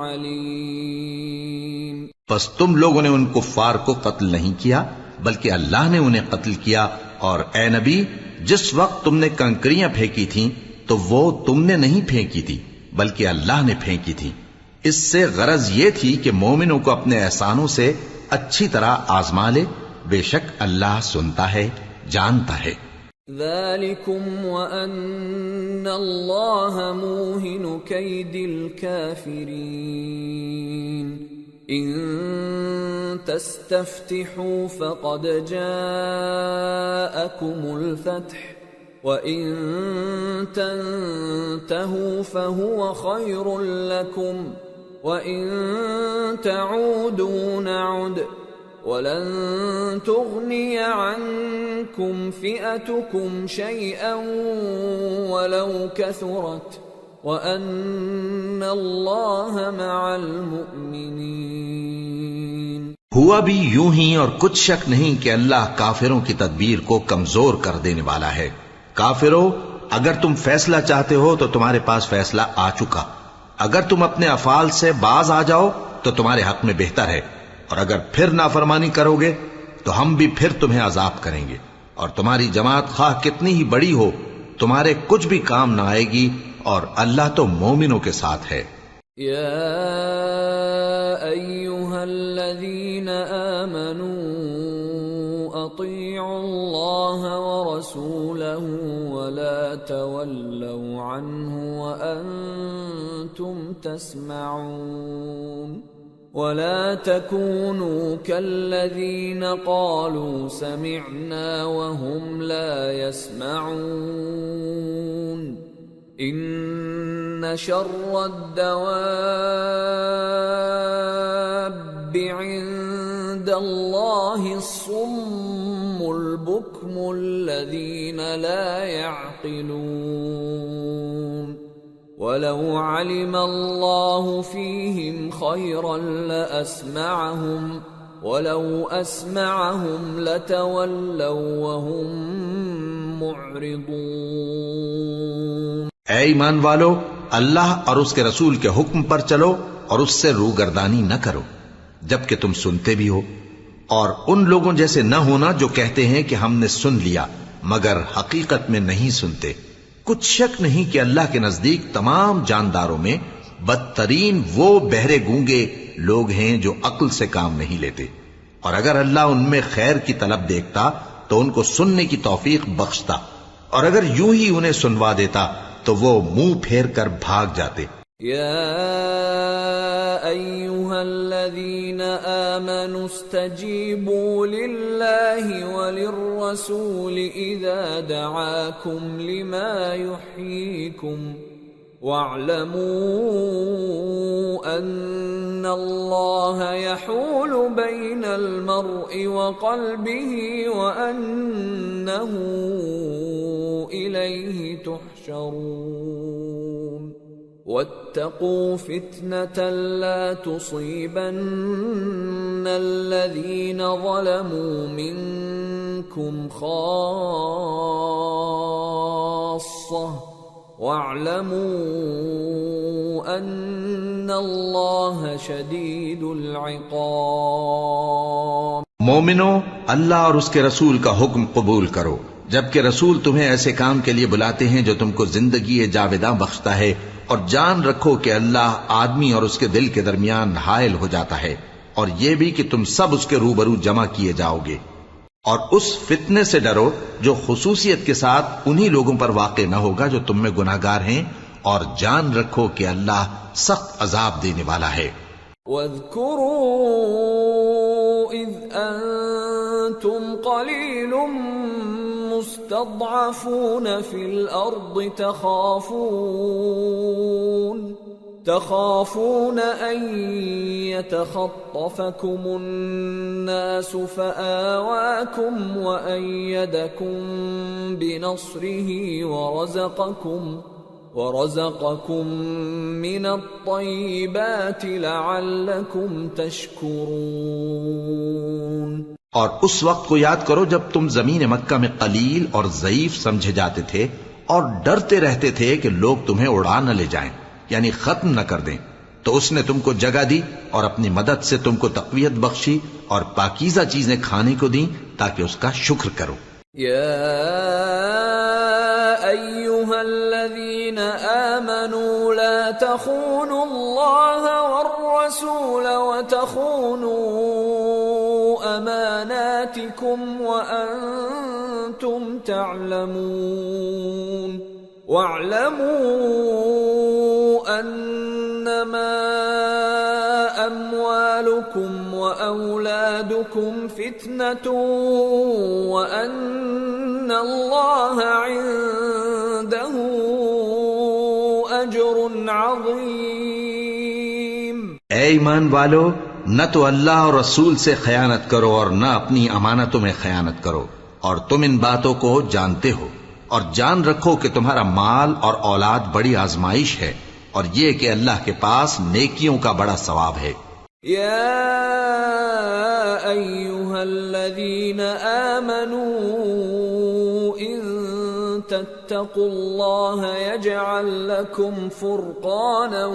عَلِيمٌ۔ پس تم لوگوں نے ان کفار کو قتل نہیں کیا بلکہ اللہ نے انہیں قتل کیا، اور اے نبی، جس وقت تم نے کنکریاں پھینکی تھیں تو وہ تم نے نہیں پھینکی تھی بلکہ اللہ نے پھینکی تھی۔ اس سے غرض یہ تھی کہ مومنوں کو اپنے احسانوں سے اچھی طرح آزما لے، بے شک اللہ سنتا ہے، جانتا ہے۔ ذَلِكُمْ وَأَنَّ اللَّهَ مُوهِنُ كَيْدِ الْكَافِرِينَ إِن تَسْتَفْتِحُوا فَقَدْ جَاءَكُمُ الْفَتْحُ وَإِن تَنْتَهُوا فَهُوَ خَيْرٌ لَكُمْ وَإِن تَعُودُوا نَعُدْ وَلَن تُغْنِيَ عَنكُمْ فِئَتُكُمْ شَيْئًا وَلَوْ كَثُرَتْ وَأَنَّ اللَّهَ مَعَ الْمُؤْمِنِينَ۔ ہوا بھی یوں ہی، اور کچھ شک نہیں کہ اللہ کافروں کی تدبیر کو کمزور کر دینے والا ہے۔ کافروں، اگر تم فیصلہ چاہتے ہو تو تمہارے پاس فیصلہ آ چکا، اگر تم اپنے افعال سے باز آ جاؤ تو تمہارے حق میں بہتر ہے، اور اگر پھر نافرمانی کرو گے تو ہم بھی پھر تمہیں عذاب کریں گے، اور تمہاری جماعت خواہ کتنی ہی بڑی ہو تمہارے کچھ بھی کام نہ آئے گی، اور اللہ تو مومنوں کے ساتھ ہے۔ یا ایھا الذین آمنوا اطیعوا اللہ ورسولہ ولا تولوا عنہ وانتم تسمعون ولا تكونوا كالذين قالوا سمعنا وهم لا يسمعون إن شر الدواب عند الله الصم البكم الذين لا يعقلون وَلَوْ عَلِمَ اللَّهُ فِيهِمْ خَيْرًا لَأَسْمَعَهُمْ وَلَوْ أَسْمَعَهُمْ لَتَوَلَّوْا وَهُمْ مُعْرِضُونَ۔ اے ایمان والو، اللہ اور اس کے رسول کے حکم پر چلو اور اس سے روگردانی نہ کرو جبکہ تم سنتے بھی ہو، اور ان لوگوں جیسے نہ ہونا جو کہتے ہیں کہ ہم نے سن لیا مگر حقیقت میں نہیں سنتے۔ کچھ شک نہیں کہ اللہ کے نزدیک تمام جانداروں میں بدترین وہ بہرے گونگے لوگ ہیں جو عقل سے کام نہیں لیتے، اور اگر اللہ ان میں خیر کی طلب دیکھتا تو ان کو سننے کی توفیق بخشتا، اور اگر یوں ہی انہیں سنوا دیتا تو وہ منہ پھیر کر بھاگ جاتے۔ یا ایھا الذین آمنوا استجیبوا للہ وللرسول اذا دعاکم لما یحییکم واعلموا ان اللہ یحول بین المرء وقلبہ وانہ الیہ تحشرون واتقوا فتنة لا تصيبن الذين ظلموا منكم خاصة واعلموا أن الله شديد العقاب۔ مومنو، اللہ اور اس کے رسول کا حکم قبول کرو جبکہ رسول تمہیں ایسے کام کے لیے بلاتے ہیں جو تم کو زندگی جاوداں بخشتا ہے، اور جان رکھو کہ اللہ آدمی اور اس کے دل کے درمیان حائل ہو جاتا ہے، اور یہ بھی کہ تم سب اس کے روبرو جمع کیے جاؤ گے، اور اس فتنے سے ڈرو جو خصوصیت کے ساتھ انہی لوگوں پر واقع نہ ہوگا جو تم میں گناہگار ہیں، اور جان رکھو کہ اللہ سخت عذاب دینے والا ہے۔ وَاذْكُرُوا إِذْ أَنْتُمْ قَلِيلٌ مستضعفون في الأرض تخافون أن يتخطفكم الناس فآواكم وأيدكم بنصره ورزقكم من الطيبات لعلكم تشكرون۔ اور اس وقت کو یاد کرو جب تم زمین مکہ میں قلیل اور ضعیف سمجھے جاتے تھے اور ڈرتے رہتے تھے کہ لوگ تمہیں اڑا نہ لے جائیں، یعنی ختم نہ کر دیں، تو اس نے تم کو جگہ دی اور اپنی مدد سے تم کو تقویت بخشی اور پاکیزہ چیزیں کھانے کو دیں تاکہ اس کا شکر کرو۔ یا ایھا الذین آمنوا لا تخونوا اللہ والرسول وتخونوا أماناتكم وأنتم تعلمون واعلموا أنما أموالكم وأولادكم فتنة وأن الله عنده أجر عظيم۔ اے ایمان والو، نہ تو اللہ اور رسول سے خیانت کرو اور نہ اپنی امانتوں میں خیانت کرو، اور تم ان باتوں کو جانتے ہو، اور جان رکھو کہ تمہارا مال اور اولاد بڑی آزمائش ہے، اور یہ کہ اللہ کے پاس نیکیوں کا بڑا ثواب ہے۔ یا ایھا الذین آمنوا ان واتقوا الله يجعل لكم فرقانا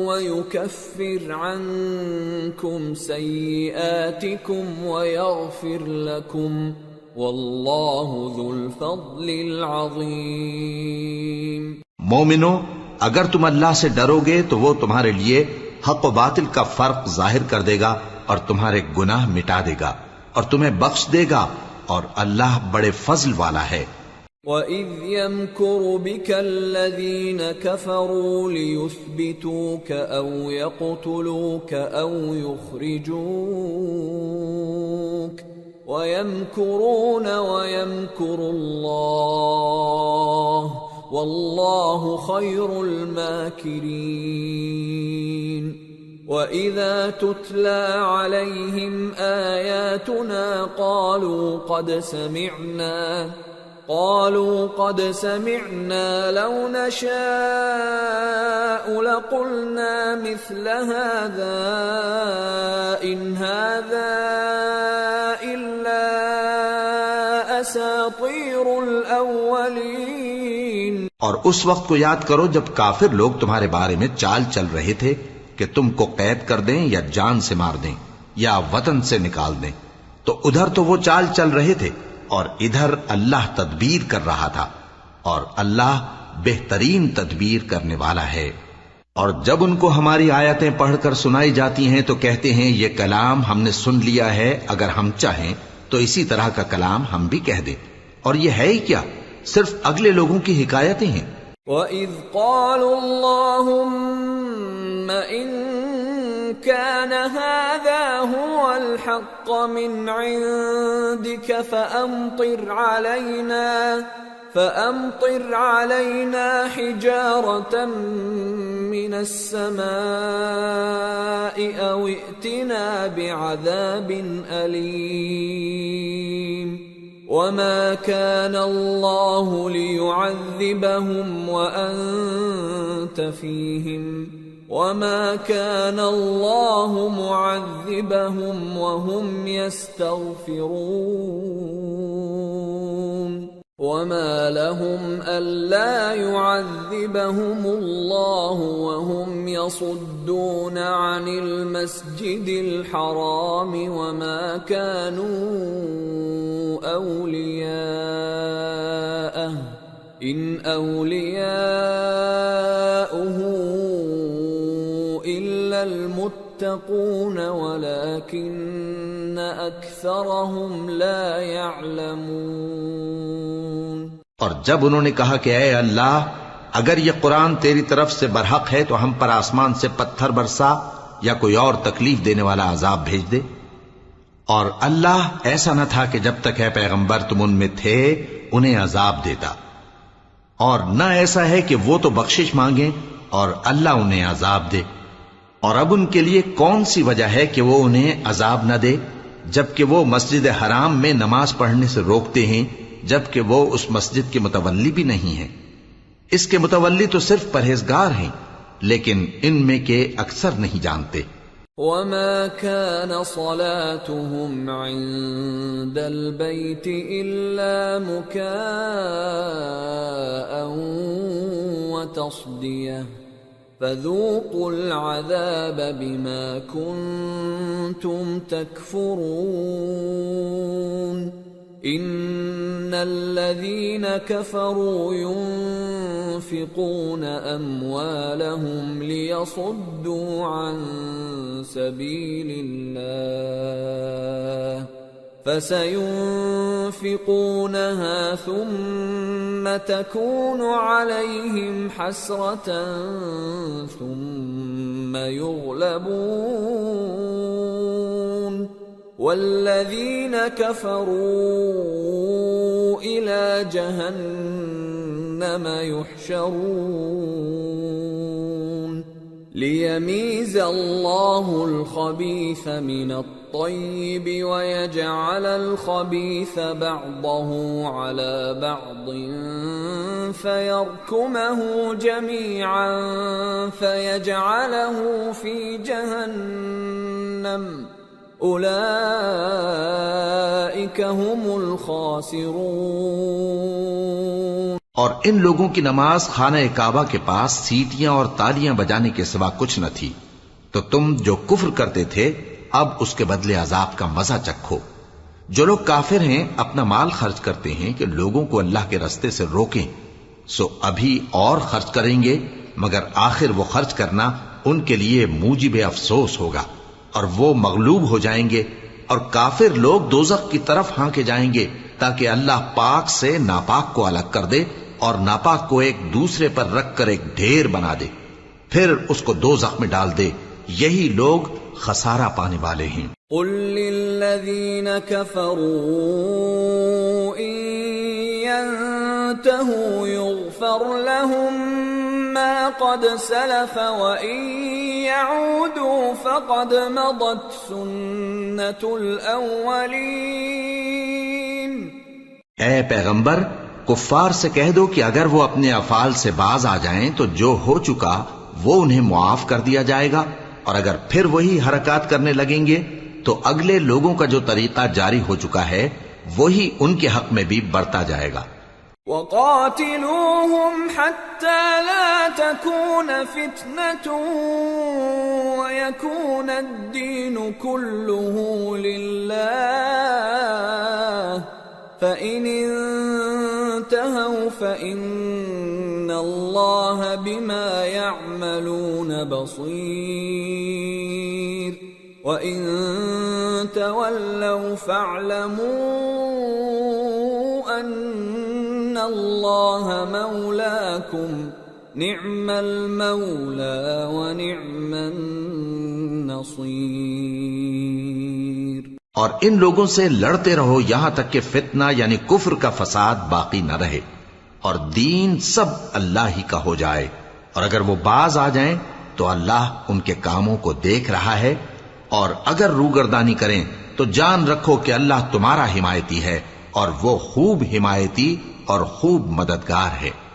ويكفر عنكم سيئاتكم ويغفر لكم والله ذو الفضل العظيم۔ مومنو، اگر تم اللہ سے ڈرو گے تو وہ تمہارے لیے حق و باطل کا فرق ظاہر کر دے گا اور تمہارے گناہ مٹا دے گا اور تمہیں بخش دے گا، اور اللہ بڑے فضل والا ہے۔ وَإِذْ يَمْكُرُ بِكَ الَّذِينَ كَفَرُوا لِيُثْبِتُوكَ أَوْ يَقْتُلُوكَ أَوْ يُخْرِجُوكَ وَيَمْكُرُونَ وَيَمْكُرُ اللَّهُ وَاللَّهُ خَيْرُ الْمَاكِرِينَ۔ وَإِذَا تُتْلَى عَلَيْهِمْ آيَاتُنَا قالوا قد سمعنا لو نشاء لقلنا مثل هذا إن هذا إلا أساطير الأولين۔ اور اس وقت کو یاد کرو جب کافر لوگ تمہارے بارے میں چال چل رہے تھے کہ تم کو قید کر دیں یا جان سے مار دیں یا وطن سے نکال دیں، تو ادھر تو وہ چال چل رہے تھے اور ادھر اللہ تدبیر کر رہا تھا، اور اللہ بہترین تدبیر کرنے والا ہے۔ اور جب ان کو ہماری آیتیں پڑھ کر سنائی جاتی ہیں تو کہتے ہیں یہ کلام ہم نے سن لیا ہے، اگر ہم چاہیں تو اسی طرح کا کلام ہم بھی کہہ دیں، اور یہ ہے ہی کیا، صرف اگلے لوگوں کی حکایتیں ہیں۔ وَإِذْ قَالُوا اللَّهُمَّ إِن كَانَ هَذَا هُوَ الْحَقَّ مِنْ عِندِكَ فَأَمْطِرْ عَلَيْنَا حِجَارَةً مِّنَ السَّمَاءِ أَوْ ائْتِنَا بِعَذَابٍ أَلِيمٍ۔ وَمَا كَانَ اللَّهُ لِيُعَذِّبَهُمْ وَأَنْتَ فِيهِمْ وَمَا كَانَ اللَّهُ مُعَذِّبَهُمْ وَهُمْ يَسْتَغْفِرُونَ وَمَا لَهُمْ أَلَّا يُعَذِّبَهُمُ اللَّهُ وَهُمْ يَصُدُّونَ عَنِ الْمَسْجِدِ الْحَرَامِ وَمَا كَانُوا أَوْلِيَاءَهُ إِنْ أَوْلِيَاؤُهُ إِلَّا الْمُتَّقُونَ وَلَكِنَّ أَكْثَرَهُمْ لَا يَعْلَمُونَ۔ اور جب انہوں نے کہا کہ اے اللہ، اگر یہ قرآن تیری طرف سے برحق ہے تو ہم پر آسمان سے پتھر برسا یا کوئی اور تکلیف دینے والا عذاب بھیج دے، اور اللہ ایسا نہ تھا کہ جب تک ہے پیغمبر تم ان میں تھے انہیں عذاب دیتا، اور نہ ایسا ہے کہ وہ تو بخشش مانگیں اور اللہ انہیں عذاب دے۔ اور اب ان کے لیے کون سی وجہ ہے کہ وہ انہیں عذاب نہ دے، جبکہ وہ مسجد حرام میں نماز پڑھنے سے روکتے ہیں، جبکہ وہ اس مسجد کے متولی بھی نہیں ہیں۔ اس کے متولی تو صرف پرہیزگار ہیں، لیکن ان میں کے اکثر نہیں جانتے۔ وَمَا كَانَ صَلَاتُهُمْ عِندَ الْبَيْتِ إِلَّا مُكَاءً وَتَصْدِيَةً فَذُوقُوا الْعَذَابَ بِمَا كُنتُمْ تَكْفُرُونَ۔ إِنَّ الَّذِينَ كَفَرُوا يُنْفِقُونَ أَمْوَالَهُمْ لِيَصُدُّوا عَنْ سَبِيلِ اللَّهِ فَسَيُنْفِقُونَهَا ثُمَّ تَكُونُ عَلَيْهِمْ حَسْرَةً ثُمَّ يُغْلَبُونَ وَالَّذِينَ كَفَرُوا إِلَى جَهَنَّمَ يُحْشَرُونَ لِيَمِيزَ اللَّهُ الْخَبِيثَ مِنَ الطَّيِّبِ وَيَجْعَلَ الْخَبِيثَ بَعْضَهُ عَلَى بَعْضٍ فَيَرْكُمَهُ جَمِيعًا فَيَجْعَلَهُ فِي جَهَنَّمَ أُولَئِكَ هُمُ الْخَاسِرُونَ۔ اور ان لوگوں کی نماز خانہ کعبہ کے پاس سیٹیاں اور تالیاں بجانے کے سوا کچھ نہ تھی، تو تم جو کفر کرتے تھے اب اس کے بدلے عذاب کا مزہ چکھو۔ جو لوگ کافر ہیں اپنا مال خرچ کرتے ہیں کہ لوگوں کو اللہ کے رستے سے روکیں، سو ابھی اور خرچ کریں گے، مگر آخر وہ خرچ کرنا ان کے لیے موجب افسوس ہوگا، اور وہ مغلوب ہو جائیں گے، اور کافر لوگ دوزخ کی طرف ہانکے جائیں گے تاکہ اللہ پاک سے ناپاک کو الگ کر دے اور ناپاک کو ایک دوسرے پر رکھ کر ایک ڈھیر بنا دے، پھر اس کو دوزخ میں ڈال دے۔ یہی لوگ خسارہ پانے والے ہیں۔ قل للذین کفروا ان ينتهوا يغفر لهم ما قد سلف وان يعودوا فقد مضت سنة الاولین۔ اے پیغمبر، کفار سے کہہ دو کہ اگر وہ اپنے افعال سے باز آ جائیں تو جو ہو چکا وہ انہیں معاف کر دیا جائے گا، اور اگر پھر وہی حرکات کرنے لگیں گے تو اگلے لوگوں کا جو طریقہ جاری ہو چکا ہے وہی ان کے حق میں بھی برتا جائے گا۔ وَقَاتِلُوهُمْ حَتَّى لَا تَكُونَ فِتْنَةٌ وَيَكُونَ الدِّينُ كُلُّهُ لِلَّهِ فَإِنِ انتهوا فَإِنَّ اللَّهَ بِمَا يَعْمَلُونَ بَصِيرٌ وَإِن تَوَلَّوْا فَاعْلَمُوا أَنَّ اللَّهَ مَوْلَاكُمْ نِعْمَ الْمَوْلَى وَنِعْمَ النَّصِيرُ۔ اور ان لوگوں سے لڑتے رہو یہاں تک کہ فتنہ یعنی کفر کا فساد باقی نہ رہے، اور دین سب اللہ ہی کا ہو جائے، اور اگر وہ باز آ جائیں تو اللہ ان کے کاموں کو دیکھ رہا ہے، اور اگر روگردانی کریں تو جان رکھو کہ اللہ تمہارا حمایتی ہے، اور وہ خوب حمایتی اور خوب مددگار ہے۔